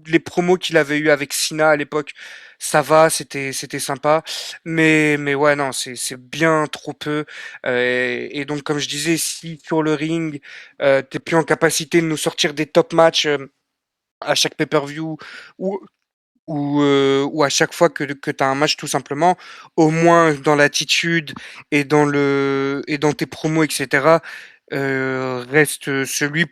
les promos qu'il avait eu avec Cena à l'époque, ça va, c'était sympa. Mais ouais, non, c'est bien trop peu. Et donc, comme je disais, si sur le ring, t'es plus en capacité de nous sortir des top matchs à chaque pay-per-view ou ou à chaque fois que tu as un match tout simplement, au moins dans l'attitude et dans tes promos, etc., reste celui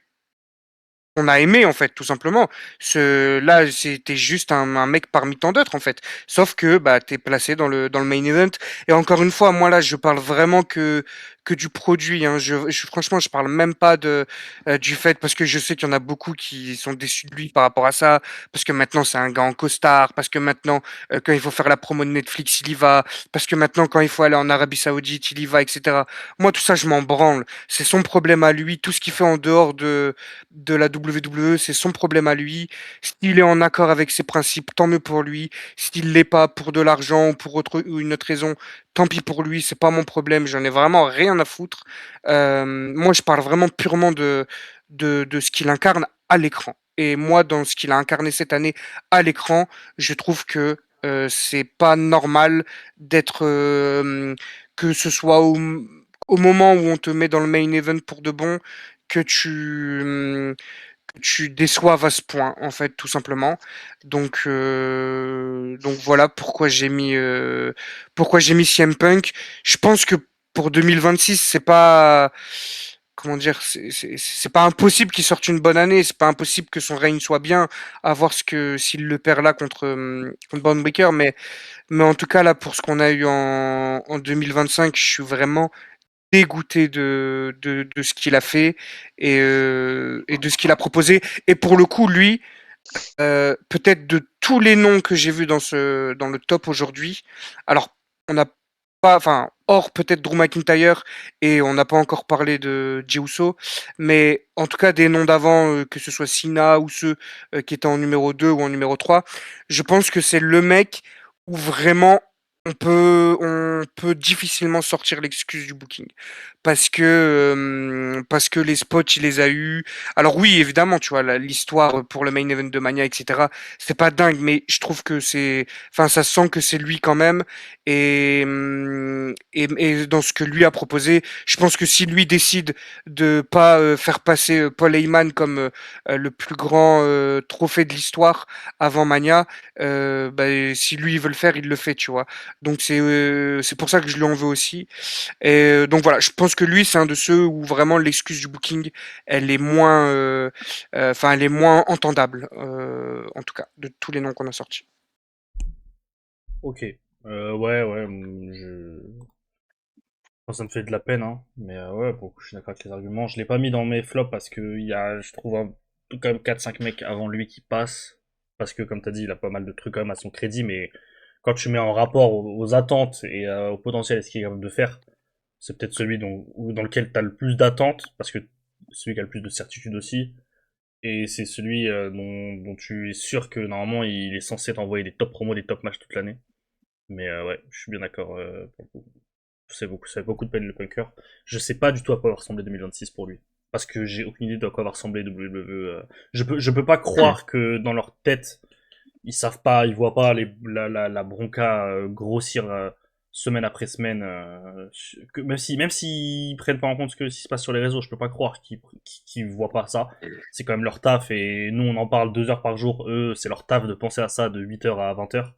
qu'on a aimé en fait, tout simplement. Là, c'était juste un mec parmi tant d'autres en fait. Sauf que bah t'es placé dans le main event. Et encore une fois, moi là, je parle vraiment que du produit. Hein. Franchement, je parle même pas du fait parce que je sais qu'il y en a beaucoup qui sont déçus de lui par rapport à ça. Parce que maintenant c'est un gars en costard. Parce que maintenant quand il faut faire la promo de Netflix, il y va. Parce que maintenant quand il faut aller en Arabie Saoudite, il y va, etc. Moi tout ça, je m'en branle. C'est son problème à lui. Tout ce qu'il fait en dehors de la WWE, c'est son problème à lui. S'il est en accord avec ses principes, tant mieux pour lui. S'il l'est pas pour de l'argent ou pour ou une autre raison, tant pis pour lui, c'est pas mon problème, j'en ai vraiment rien à foutre. Moi, je parle vraiment purement de ce qu'il incarne à l'écran. Et moi, dans ce qu'il a incarné cette année à l'écran, je trouve que c'est pas normal d'être que ce soit au moment où on te met dans le main event pour de bon que que tu déçoives à ce point, en fait, tout simplement. Donc voilà pourquoi j'ai mis CM Punk. Je pense que pour 2026, c'est pas comment dire, c'est pas impossible qu'il sorte une bonne année, c'est pas impossible que son règne soit bien, à voir ce que s'il le perd là contre Braun Breaker, mais en tout cas là pour ce qu'on a eu en 2025, je suis vraiment dégoûté de ce qu'il a fait et de ce qu'il a proposé. Et pour le coup, lui, peut-être de tous les noms que j'ai vus dans le top aujourd'hui, alors on n'a pas, enfin, hors peut-être Drew McIntyre et on n'a pas encore parlé de Jey Uso, mais en tout cas des noms d'avant, que ce soit Cena ou ceux qui étaient en numéro 2 ou en numéro 3, je pense que c'est le mec où vraiment on peut difficilement sortir l'excuse du booking parce que les spots il les a eu. Alors oui, évidemment, tu vois l'histoire pour le main event de Mania, etc. C'est pas dingue, mais je trouve que enfin, ça sent que c'est lui quand même. Et dans ce que lui a proposé, je pense que si lui décide de pas faire passer Paul Heyman comme le plus grand trophée de l'histoire avant Mania, bah, si lui il veut le faire, il le fait, tu vois. Donc c'est pour ça que je lui en veux aussi. Et donc voilà, je pense que lui c'est un de ceux où vraiment l'excuse du booking, elle est moins entendable, en tout cas de tous les noms qu'on a sortis. Ok. Ouais, ouais, Enfin, ça me fait de la peine, hein. Mais ouais, pour le coup, je suis d'accord avec les arguments. Je l'ai pas mis dans mes flops parce que je trouve quand même 4-5 mecs avant lui qui passent. Parce que, comme t'as dit, il a pas mal de trucs quand même à son crédit, mais quand tu mets en rapport aux attentes et au potentiel et ce qu'il est capable de faire, c'est peut-être celui dans lequel t'as le plus d'attentes, parce que celui qui a le plus de certitude aussi. Et c'est celui dont tu es sûr que normalement il est censé t'envoyer des top promos, des top matchs toute l'année. Mais ouais, je suis bien d'accord pour le coup. Ça fait beaucoup de peine le punker. Je sais pas du tout à quoi va ressembler 2026 pour lui. Parce que j'ai aucune idée de à quoi va ressembler WWE. Je peux pas croire que dans leur tête, ils savent pas, ils voient pas la bronca grossir semaine après semaine. Même s'ils prennent pas en compte ce qui se passe sur les réseaux, je peux pas croire qu'ils voient pas ça. C'est quand même leur taf et nous on en parle 2 heures par jour. Eux, c'est leur taf de penser à ça de 8 heures à 20 heures.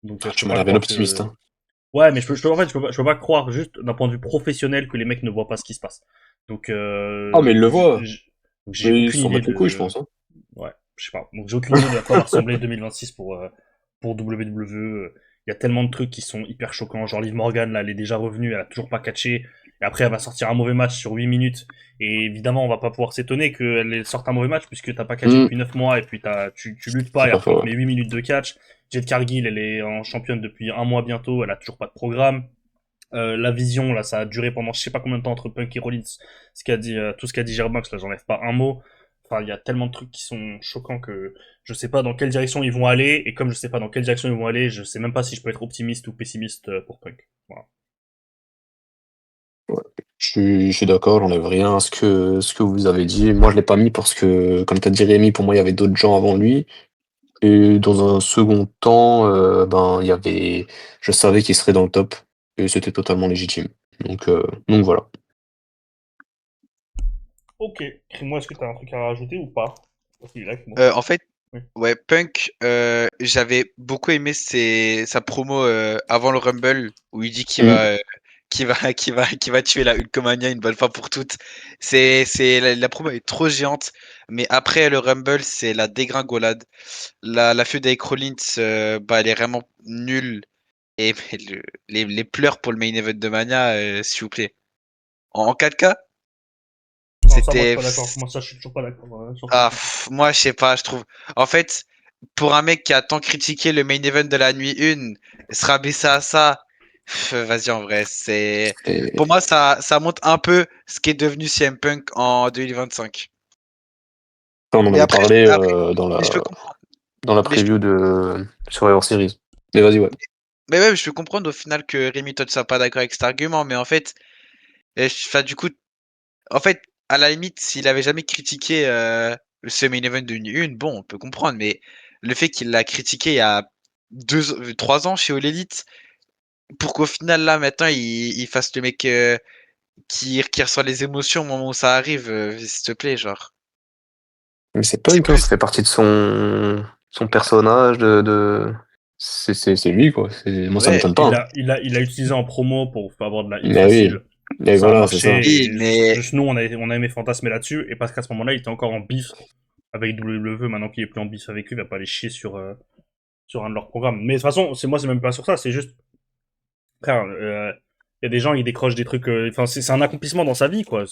Donc je Tu peux m'as pas l'air bien croire optimiste, hein. Ouais, mais en fait, je peux pas croire juste d'un point de vue professionnel que les mecs ne voient pas ce qui se passe. Donc, Ah, mais il le voit. donc j'ai Mais ils aucune s'en idée battent les couilles, je de. pense, hein. Ouais, je sais pas. Donc j'ai aucune idée de à quoi va ressembler 2026 pour WWE. Il y a tellement de trucs qui sont hyper choquants. Genre Liv Morgan, là, elle est déjà revenue, elle a toujours pas catché. Et après, elle va sortir un mauvais match sur 8 minutes. Et évidemment, on va pas pouvoir s'étonner qu'elle sorte un mauvais match puisque t'as pas catché Hmm, depuis 9 mois et puis tu luttes pas c'est et pas après on faux. te met 8 minutes de catch. Jade Cargill, elle est en championne depuis un mois bientôt, elle a toujours pas de programme. La vision, là, ça a duré pendant je sais pas combien de temps entre Punk et Rollins. Tout ce qu'a dit Gerbox, là, j'enlève pas un mot. Enfin, il y a tellement de trucs qui sont choquants que je sais pas dans quelle direction ils vont aller. Et comme je sais pas dans quelle direction ils vont aller, je sais même pas si je peux être optimiste ou pessimiste pour Punk. Voilà. Je suis d'accord, j'enlève rien à ce que vous avez dit. Moi, je l'ai pas mis parce que, comme t'as dit Rémi, pour moi, il y avait d'autres gens avant lui. Et dans un second temps, ben, je savais qu'il serait dans le top. Et c'était totalement légitime. Donc voilà. Ok. Crimo, est-ce que t'as un truc à rajouter ou pas? Ok, là, Crimo. En fait, Oui. ouais, Punk, j'avais beaucoup aimé sa promo avant le Rumble où il dit Hmm. qu'il va tuer la Hulkamania une bonne fois pour toutes. La promo est trop géante, mais après le Rumble, c'est la dégringolade. La feud avec Rollins, bah, elle est vraiment nulle. Et les pleurs pour le main event de Mania, s'il vous plaît. En 4K, Non, ça, moi, je suis c'était. pas d'accord. Moi, ça, je suis toujours pas d'accord sur ça. Ah, moi, je sais pas, je trouve. En fait, pour un mec qui a tant critiqué le main event de la nuit 1, se rabaisser à ça, vas-y, en vrai, c'est. Pour Et moi, ça montre un peu ce qui est devenu CM Punk en 2025. on en Mais avait après, parlé après, dans mais la, je peux comprendre. dans la Mais je peux, preview de Survivor Series. Mais vas-y, ouais. mais ouais, je peux comprendre au final que Rémi, toi, tu sois pas d'accord avec cet argument, mais en fait, enfin, du coup, en fait, à la limite, s'il avait jamais critiqué ce main event de une, bon, on peut comprendre, mais le fait qu'il l'a critiqué il y a 3 ans chez All Elite, pour qu'au final, là, maintenant, il fasse le mec qui ressent les émotions au moment où ça arrive, s'il te plaît, genre. Mais c'est C'est Punk, hein, plus. ça fait partie de son personnage, c'est lui, quoi. Moi, ça Ouais, m'étonne pas, hein. Il a utilisé en promo pour avoir de la hit Mais oui. facile. Mais Ça a voilà, c'est ça. marché oui, et mais. juste nous, on a aimé fantasmer là-dessus. Et parce qu'à ce moment-là, il était encore en bif avec WWE. Maintenant qu'il est plus en bif avec lui, il va pas aller chier sur un de leurs programmes. Mais de toute façon, c'est même pas sur ça. C'est juste, frère, il y a des gens, ils décrochent des trucs. Enfin, c'est un accomplissement dans sa vie, quoi.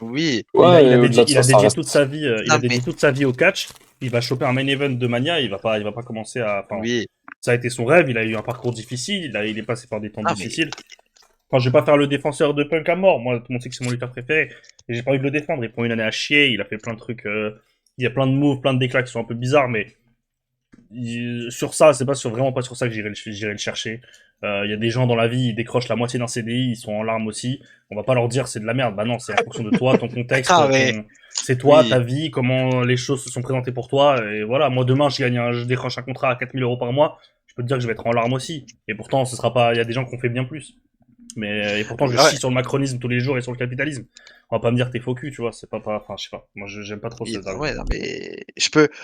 Oui. Ouais, et au-delà de Il a ça, ça dédié reste. toute sa vie, il Non, a dédié mais. toute sa vie au catch. Il va choper un main event de Mania. Il va pas commencer à. Enfin, Oui. ça a été son rêve. Il a eu un parcours difficile. Il est passé par des temps Non, mais. difficiles. Enfin, je vais pas faire le défenseur de Punk à mort. Moi, tout le monde sait que c'est mon lutteur préféré. Et j'ai pas envie de le défendre. Il prend une année à chier. Il a fait plein de trucs. Il y a plein de moves, plein de déclats qui sont un peu bizarres, mais sur ça, c'est pas sur, vraiment pas sur ça que j'irai le chercher. Il y a des gens dans la vie, ils décrochent la moitié d'un CDI, ils sont en larmes aussi. On va pas leur dire c'est de la merde. Bah non, c'est en fonction de toi, ton Ah, contexte, mais. c'est toi, Oui. ta vie, comment les choses se sont présentées pour toi. Et voilà, moi demain, je décroche un contrat à 4 000 € par mois. Je peux te dire que je vais être en larmes aussi. Et pourtant, ce sera pas, il y a des gens qui ont fait bien plus. Mais, et pourtant, je Ouais. chie sur le macronisme tous les jours et sur le capitalisme. On va pas me dire t'es faux cul, tu vois. C'est pas, enfin, je sais pas. Moi, j'aime pas trop Oui, ces non, ouais, arguments. non, mais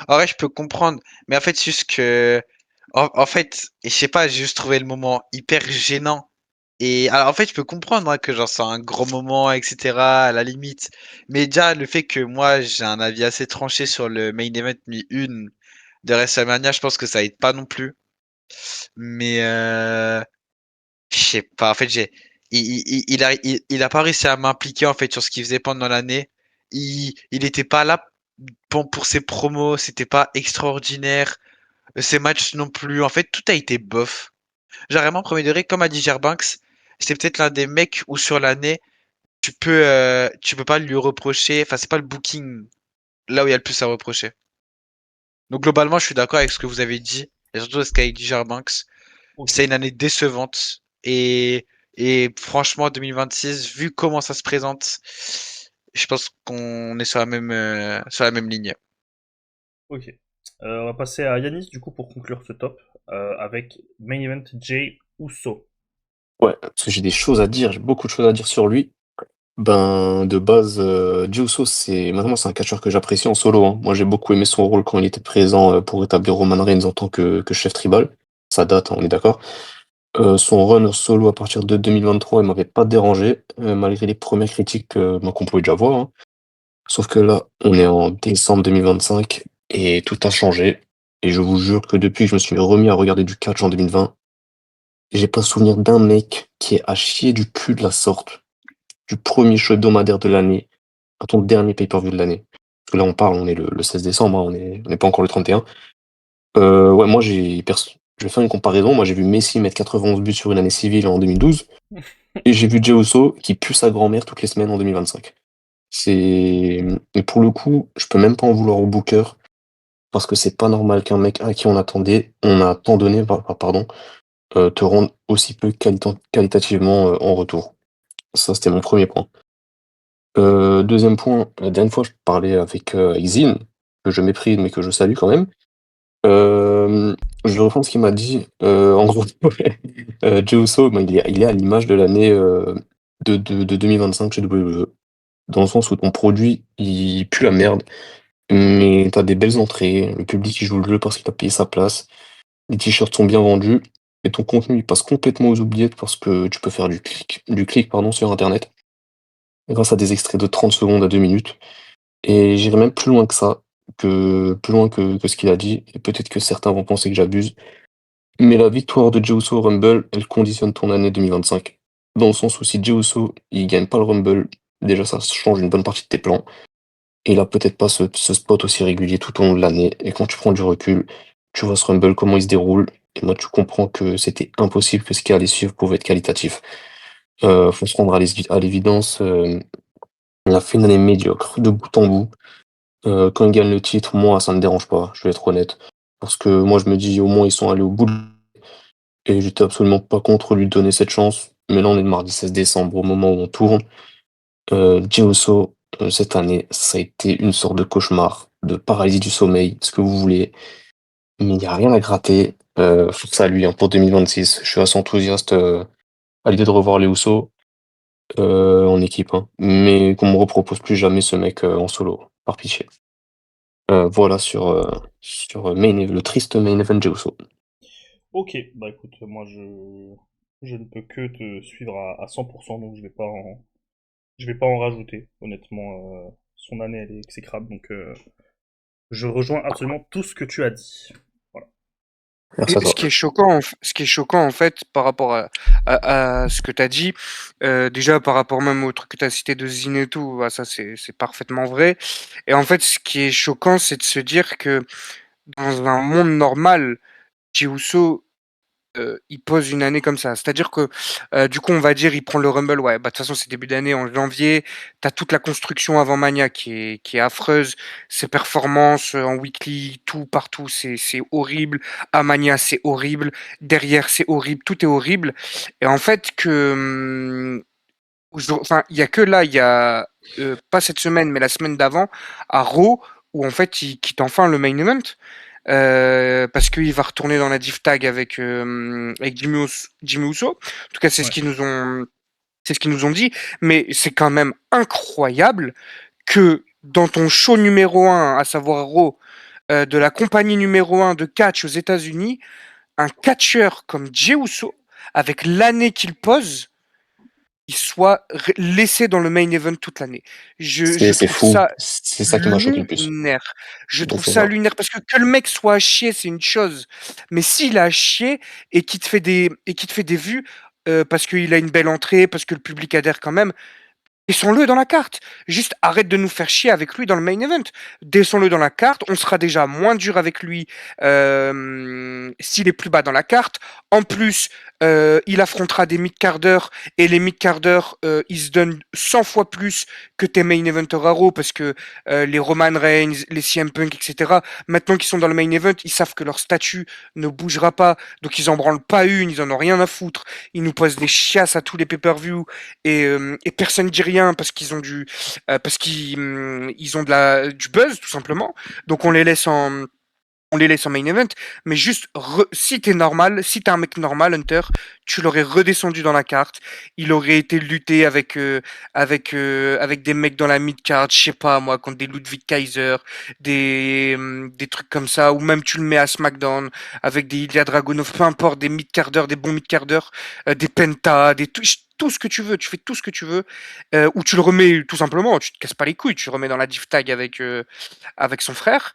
en vrai, je peux comprendre, mais en fait, c'est juste que, en fait, je sais pas, j'ai juste trouvé le moment hyper gênant. Et alors, en fait, je peux comprendre hein, que genre c'est un gros moment, etc. à la limite, mais déjà le fait que moi j'ai un avis assez tranché sur le main event mi une de WrestleMania, je pense que ça aide pas non plus. Mais je sais pas, en fait, il a pas réussi à m'impliquer en fait sur ce qu'il faisait pendant l'année. Il était pas là pour ses promos, c'était pas extraordinaire. Ses matchs non plus. En fait, tout a été bof. Genre vraiment, premier degré, comme a dit Gerbanks, c'est peut-être l'un des mecs où sur l'année, tu peux pas lui reprocher. Enfin, c'est pas le booking là où il y a le plus à reprocher. Donc globalement, je suis d'accord avec ce que vous avez dit, et surtout ce qu'a dit Gerbanks. Ok. C'est une année décevante. Et franchement, 2026, vu comment ça se présente, je pense qu'on est sur la même ligne. Ok. On va passer à Yanis du coup pour conclure ce top avec Main Event Jay Uso. Ouais, parce que j'ai des choses à dire, j'ai beaucoup de choses à dire sur lui. Ben, de base, Jey Uso, maintenant, c'est un catcheur que j'apprécie en solo, hein. Moi, j'ai beaucoup aimé son rôle quand il était présent pour établir Roman Reigns en tant que chef tribal. Ça date, hein, on est d'accord. Son run solo à partir de 2023, il m'avait pas dérangé, malgré les premières critiques qu'on pouvait déjà voir, hein. Sauf que là, on est en décembre 2025 et tout a changé. Et je vous jure que depuis que je me suis remis à regarder du catch en 2020, j'ai pas souvenir d'un mec qui est à chier du cul de la sorte, du premier show hebdomadaire de l'année à ton dernier pay-per-view de l'année. Parce que là, on parle, on est le 16 décembre, hein, on n'est pas encore le 31. Ouais, moi, je vais faire une comparaison. Moi, j'ai vu Messi mettre 91 buts sur une année civile en 2012, et j'ai vu Jey Uso qui pue sa grand-mère toutes les semaines en 2025. Et pour le coup, je peux même pas en vouloir au booker, parce que c'est pas normal qu'un mec à qui on a tant donné, pardon, te rende aussi peu qualitativement en retour. Ça, c'était mon premier point. Deuxième point, la dernière fois, je parlais avec Exine, que je méprise, mais que je salue quand même. Je reprends ce qu'il m'a dit. En gros, Jey Uso, ben, il est à l'image de l'année de 2025 chez WWE. Dans le sens où ton produit, il pue la merde, mais t'as des belles entrées, le public il joue le jeu parce qu'il a payé sa place, les t-shirts sont bien vendus, et ton contenu il passe complètement aux oubliettes parce que tu peux faire du clic pardon, sur internet, grâce à des extraits de 30 secondes à 2 minutes. Et j'irai même plus loin que ça, plus loin que ce qu'il a dit, et peut-être que certains vont penser que j'abuse, mais la victoire de Jey Uso au Rumble, elle conditionne ton année 2025. Dans le sens où si Jey Uso, il gagne pas le Rumble, déjà ça change une bonne partie de tes plans. Et il a peut-être pas ce spot aussi régulier tout au long de l'année. Et quand tu prends du recul, tu vois ce Rumble, comment il se déroule. Et moi, tu comprends que c'était impossible que ce qui allait suivre pouvait être qualitatif. Faut se rendre à l'évidence, il a fait une année médiocre, de bout en bout. Quand il gagne le titre, moi, ça me dérange pas, je vais être honnête. Parce que moi, je me dis, au moins, ils sont allés au bout. Et j'étais absolument pas contre lui donner cette chance. Mais là, on est le mardi 16 décembre, au moment où on tourne. Jey Uso, cette année, ça a été une sorte de cauchemar, de paralysie du sommeil, ce que vous voulez. Mais il n'y a rien à gratter. Force à lui hein, pour 2026. Je suis assez enthousiaste à l'idée de revoir les Uso en équipe. Hein. Mais qu'on me repropose plus jamais ce mec en solo, par pitié. Voilà sur le triste main event Jey Uso. Ok, bah écoute, moi je ne peux que te suivre à 100%, donc je vais pas en rajouter. Honnêtement, son année elle est exécrable, donc je rejoins absolument tout ce que tu as dit. Voilà. Merci à Ce toi. qui est choquant, ce qui est choquant en fait par rapport à ce que tu as dit, déjà par rapport même au truc que tu as cité de Zine et tout, bah, ça c'est parfaitement vrai. Et en fait, ce qui est choquant, c'est de se dire que dans un monde normal, Jey Uso, il pose une année comme ça. C'est-à-dire que, du coup, on va dire, il prend le Rumble, ouais, bah, de toute façon, c'est début d'année, en janvier. Tu as toute la construction avant Mania qui est affreuse. Ses performances, en weekly, tout, partout, c'est horrible. À Mania, c'est horrible. Derrière, c'est horrible. Tout est horrible. Et en fait, enfin, il y a que là, il y a, pas cette semaine, mais la semaine d'avant, à Raw, où en fait, il quitte enfin le main event. Parce qu'il va retourner dans la div tag avec Jimmy Uso. En tout cas, Ouais. c'est ce qu'ils nous ont dit. Mais c'est quand même incroyable que dans ton show numéro un, à savoir Raw, de la compagnie numéro un de catch aux États-Unis, un catcheur comme Jey Uso, avec l'année qu'il pose, il soit laissé dans le main event toute l'année. Je C'est trouve fou. ça C'est ça qui m'a choqué le plus. lunaire. Je trouve C'est ça ça. lunaire parce que le mec soit à chier, c'est une chose. Mais s'il a à chier et qu'il te fait des vues parce qu'il a une belle entrée, parce que le public adhère quand même, descends-le dans la carte. Juste arrête de nous faire chier avec lui dans le main event. Descends-le dans la carte. On sera déjà moins dur avec lui s'il est plus bas dans la carte. En plus, il affrontera des mid-carders et les mid-carders, ils se donnent 100 fois plus que tes main eventers Raw parce que les Roman Reigns, les CM Punk, etc. Maintenant qu'ils sont dans le main event, ils savent que leur statut ne bougera pas. Donc ils en branlent pas une, ils en ont rien à foutre. Ils nous posent des chiasses à tous les pay-per-view et personne dit rien parce qu'ils ont ils ont du buzz tout simplement. Donc on les laisse en main event, mais juste si t'es normal, si t'es un mec normal, Hunter, tu l'aurais redescendu dans la carte. Il aurait été lutté avec des mecs dans la mid card, je sais pas moi, contre des Ludwig Kaiser, des trucs comme ça, ou même tu le mets à SmackDown avec des Ilya Dragunov, peu importe, des mid carders, des bons mid carders, des Penta, tout ce que tu veux, tu fais tout ce que tu veux, ou tu le remets tout simplement, tu te casses pas les couilles, tu le remets dans la div tag avec son frère.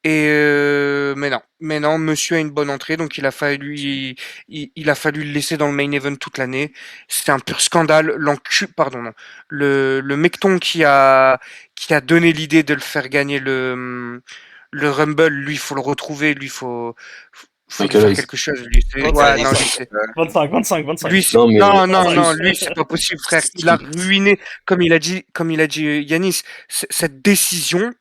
Mais non, monsieur a une bonne entrée, donc il a fallu le laisser dans le main event toute l'année. C'était un pur scandale. Pardon, non. Le mecton qui a donné l'idée de le faire gagner le Rumble, lui, faut le retrouver, lui, faut lui Michael faire Hayes. quelque chose. Lui, ouais, non, je sais. 25. Lui, Non, mais non, lui, c'est pas possible, frère. Il a ruiné, comme il a dit Yanis, cette décision,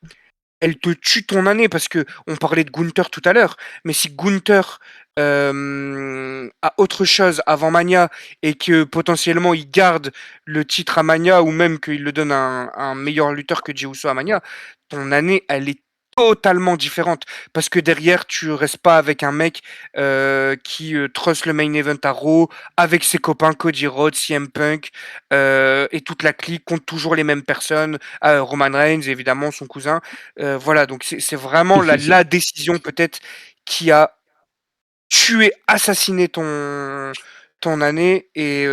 elle te tue ton année parce que on parlait de Gunther tout à l'heure, mais si Gunther a autre chose avant Mania et que potentiellement il garde le titre à Mania ou même qu'il le donne à un meilleur lutteur que Jey Uso à Mania, ton année elle est totalement différente parce que derrière tu restes pas avec un mec qui trust le main event à Raw avec ses copains Cody Rhodes, CM Punk et toute la clique contre toujours les mêmes personnes, Roman Reigns évidemment son cousin. Voilà, donc c'est vraiment la décision peut-être qui a tué, assassiné ton année. Et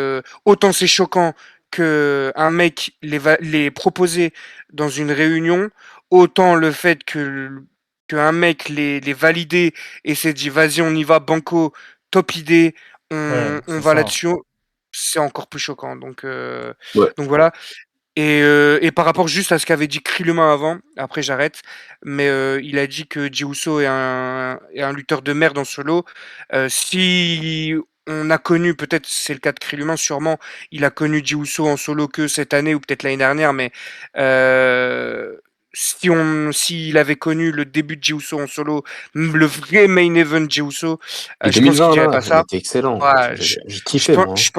autant c'est choquant que un mec les proposé dans une réunion, autant le fait qu'un mec les validé et s'est dit vas-y on y va banco, top idée, Ouais, on c'est va ça. là-dessus, c'est encore plus choquant. Ouais. Donc voilà. Et par rapport juste à ce qu'avait dit Krillman avant, après j'arrête, mais il a dit que Jey Uso est un lutteur de merde en solo. Si on a connu, peut-être c'est le cas de Krillman, sûrement, il a connu Jey Uso en solo que cette année ou peut-être l'année dernière, mais euh, s'il avait connu le début de Jey Uso en solo, le vrai main event Jey Uso, Et je pense qu'il 2020, dirait là, pas il ça. était excellent. Ouais, J'ai kiffé, moi. Hein. je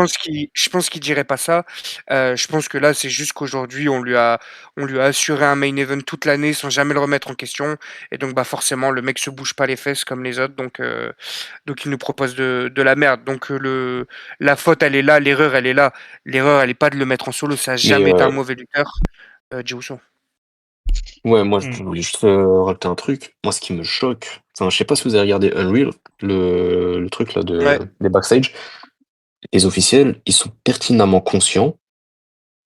pense qu'il dirait pas ça. Je pense que là, c'est juste qu'aujourd'hui, on lui a assuré un main event toute l'année sans jamais le remettre en question. Et donc, bah, forcément, le mec se bouge pas les fesses comme les autres. Donc il nous propose de la merde. Donc, la faute, elle est là. L'erreur, elle est là. L'erreur, elle est pas de le mettre en solo. Ça a Mais jamais été un mauvais lutteur, Jey Uso. ouais, moi, Hmm. je voulais juste rajouter un truc. Moi, ce qui me choque, enfin, je sais pas si vous avez regardé Unreal, le truc là Ouais. des backstage. Les officiels, ils sont pertinemment conscients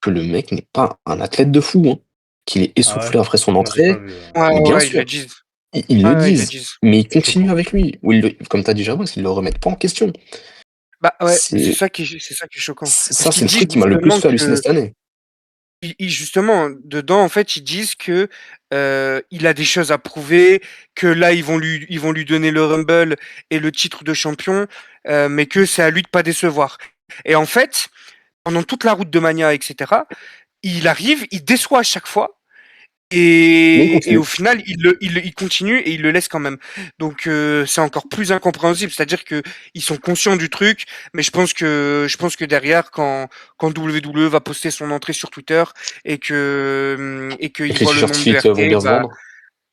que le mec n'est pas un athlète de fou, hein, qu'il est Ah essoufflé ouais? après son Moi, j'ai pas entrée. vu. Ouais, Mais ouais, bien ouais, ils le sûr, disent. ils le Ouais, ils le disent, disent. mais ils continuent Choquant. avec lui. Ou comme t'as dit, Jabos, ils le remettent pas en question. Bah ouais, C'est c'est ça qui est choquant. Parce ça, c'est qu'ils le truc disent qui m'a le plus justement fait halluciner que cette année. justement, dedans, en fait, ils disent que il a des choses à prouver, que là, ils vont lui donner le Rumble et le titre de champion, mais que c'est à lui de pas décevoir. Et en fait, pendant toute la route de Mania, etc., il arrive, il déçoit à chaque fois, Mais il et au continue. final, il continue et il le laisse quand même. Donc c'est encore plus incompréhensible. C'est-à-dire que ils sont conscients du truc, mais je pense que derrière, quand WWE va poster son entrée sur Twitter et Et qu'ils que les voient le t-shirts nombre de fit vont RT, bien se bah vendre.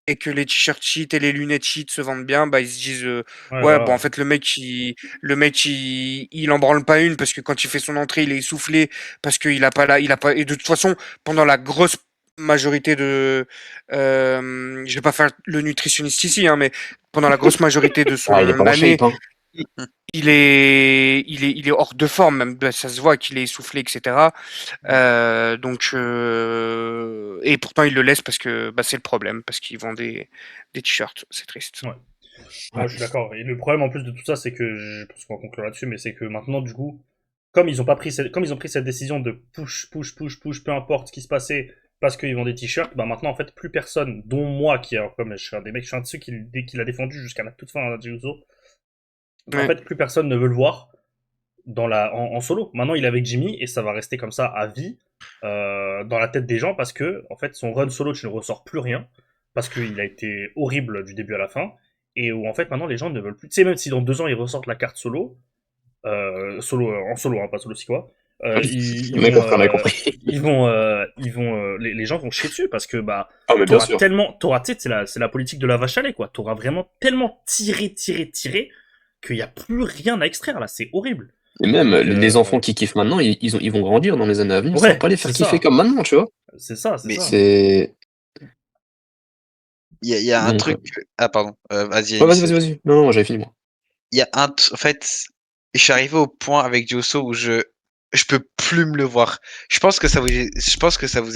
et que les t-shirts cheat et les lunettes cheat se vendent bien, bah ils se disent Ouais, ouais bon en voilà. fait le mec il en branle pas une parce que quand il fait son entrée il est essoufflé parce qu'il a pas là il a pas et de toute façon pendant la grosse majorité de je vais pas faire le nutritionniste ici hein mais pendant la grosse majorité de Ah, il est son pas en année shape, hein. il est hors de forme même bah, ça se voit qu'il est essoufflé etc. Et pourtant il le laisse parce que bah, c'est le problème, parce qu'ils vendent des t-shirts, c'est triste. Ouais. Ouais. Moi, je suis d'accord. Et le problème en plus de tout ça, c'est que je pense qu'on va conclure là-dessus, mais c'est que maintenant, du coup, comme ils ont pas pris comme ils ont pris cette décision de push, peu importe ce qui se passait, parce qu'ils vendent des t-shirts, bah maintenant en fait plus personne, dont moi qui comme je suis un des mecs, je suis un de ceux qui l'a défendu jusqu'à la toute fin à Jey en Ouais, fait plus personne ne veut le voir en solo. Maintenant il est avec Jimmy et ça va rester comme ça à vie dans la tête des gens parce que en fait son run solo tu ne ressors plus rien parce qu'il a été horrible du début à la fin et où en fait maintenant les gens ne veulent plus. Tu sais même si dans 2 ans ils ressortent la carte solo, en solo hein, pas solo c'est quoi. D'accord, on a compris. Les gens vont chier dessus parce que bah Ah, mais bien sûr. tu sais c'est la politique de la vache à lait quoi, t'auras vraiment tellement tiré qu'il y a plus rien à extraire là, c'est horrible. Et même, Donc les enfants qui kiffent maintenant, ils vont grandir dans les années à venir, ça va ouais, pas les faire c'est kiffer ça, comme maintenant, tu vois. c'est Mais ça. C'est il y a un donc, truc. Ah, pardon. Vas-y, ouais, vas-y, Yanis. vas-y, vas-y. Non, non, j'avais fini, moi. Il y a en fait, je suis arrivé au point avec Diosso où je peux plus me le voir. Je pense que ça vous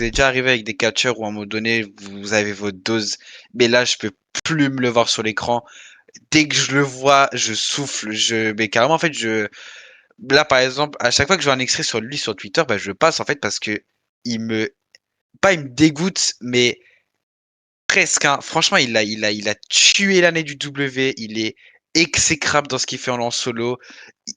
est déjà arrivé avec des catcheurs où à un moment donné, vous avez votre dose. Mais là, je peux plus me le voir sur l'écran. Dès que je le vois, je souffle. Mais carrément, en fait, là, par exemple, à chaque fois que je vois un extrait sur lui sur Twitter, bah, je passe, en fait, parce que il me, pas il me dégoûte, mais presque, hein. Franchement, il a tué l'année du W. Il est exécrable dans ce qu'il fait en lance solo.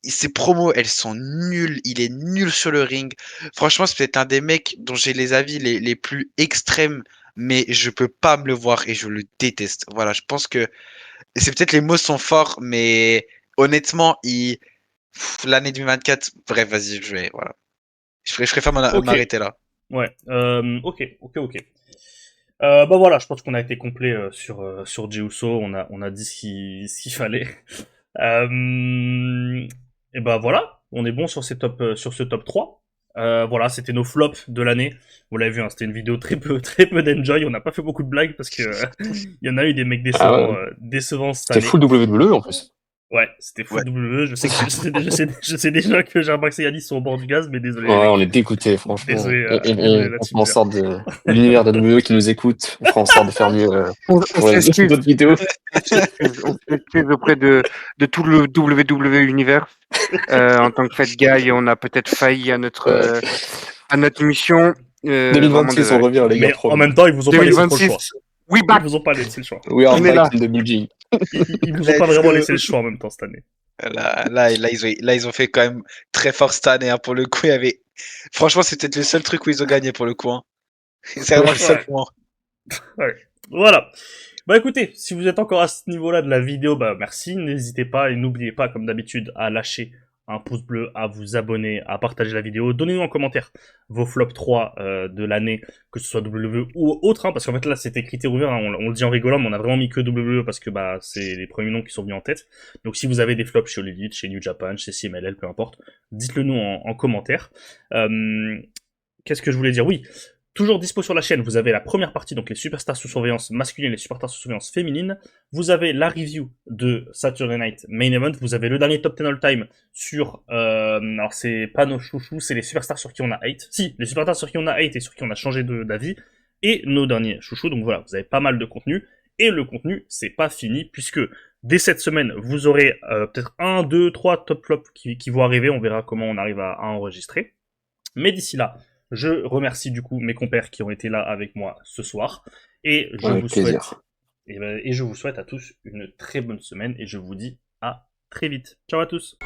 Ses promos, elles sont nulles. Il est nul sur le ring. Franchement, c'est peut-être un des mecs dont j'ai les avis les plus extrêmes, mais je peux pas me le voir et je le déteste. Voilà, je pense que c'est peut-être les mots sont forts, mais honnêtement, l'année 2024, bref, vas-y, voilà. Je préfère Ok. m'arrêter là. Ouais. Ok. Bah voilà, je pense qu'on a été complet sur Jey Uso. On a dit ce qu'il fallait. Et bah voilà, on est bon sur sur ce top 3. Voilà, c'était nos flops de l'année. Vous l'avez vu, hein, c'était une vidéo très peu d'enjoy. On n'a pas fait beaucoup de blagues parce que il y en a eu des mecs Ah ouais. décevants cette C'était année. full WWE en plus. Ouais, c'était full Ouais. WWE. Je sais déjà que Jean-Max et Yannis sont au bord du gaz, mais désolé. Ouais, Les mecs. on est dégoûtés, franchement. Désolé, Et désolé on là-dessus. fera en sorte de l'univers de WWE qui nous écoute, on fera en sorte de faire mieux On pour s'excuse, d'autres vidéos. on s'excuse auprès de tout le WWE univers. En tant que Fat Guy, on a peut-être failli à notre mission. Vraiment 2026, on désolé. revient, les gars, Mais en promis. même temps, ils vous ont pas laissé trop le choix. 2026, we Ils back, vous ont pas laissé le choix. We are on est back là. in the building. Ils vous ont pas Let's vraiment go. laissé le choix en même temps cette année. Là, ils ont fait quand même très fort cette année, hein. Pour le coup, il y avait. Franchement, c'est peut-être le seul truc où ils ont gagné pour le coup, hein. C'est vraiment le seul Ouais. point. Ouais. Voilà. Bah écoutez, si vous êtes encore à ce niveau-là de la vidéo, bah merci. N'hésitez pas et n'oubliez pas, comme d'habitude, à lâcher un pouce bleu, à vous abonner, à partager la vidéo. Donnez-nous en commentaire vos flops 3 de l'année, que ce soit W ou autre, hein, parce qu'en fait là c'était critère ouvert, hein, on le dit en rigolant, mais on a vraiment mis que W parce que bah c'est les premiers noms qui sont venus en tête. Donc si vous avez des flops chez All Elite, chez New Japan, chez CMLL, peu importe, dites-le nous en commentaire. Qu'est-ce que je voulais dire? Oui, toujours dispo sur la chaîne, vous avez la première partie, donc les superstars sous surveillance masculine et les superstars sous surveillance féminine. Vous avez la review de Saturday Night Main Event. Vous avez le dernier top 10 all time sur... alors c'est pas nos chouchous, c'est les superstars sur qui on a hate. Si, les superstars sur qui on a hate et sur qui on a changé d'avis. Et nos derniers chouchous, donc voilà, vous avez pas mal de contenu. Et le contenu, c'est pas fini, puisque dès cette semaine, vous aurez peut-être 1, 2, 3 top flops qui vont arriver. On verra comment on arrive à enregistrer. Mais d'ici là, je remercie du coup mes compères qui ont été là avec moi ce soir. Et je Avec vous plaisir. souhaite, et je vous souhaite à tous une très bonne semaine et je vous dis à très vite. Ciao à tous.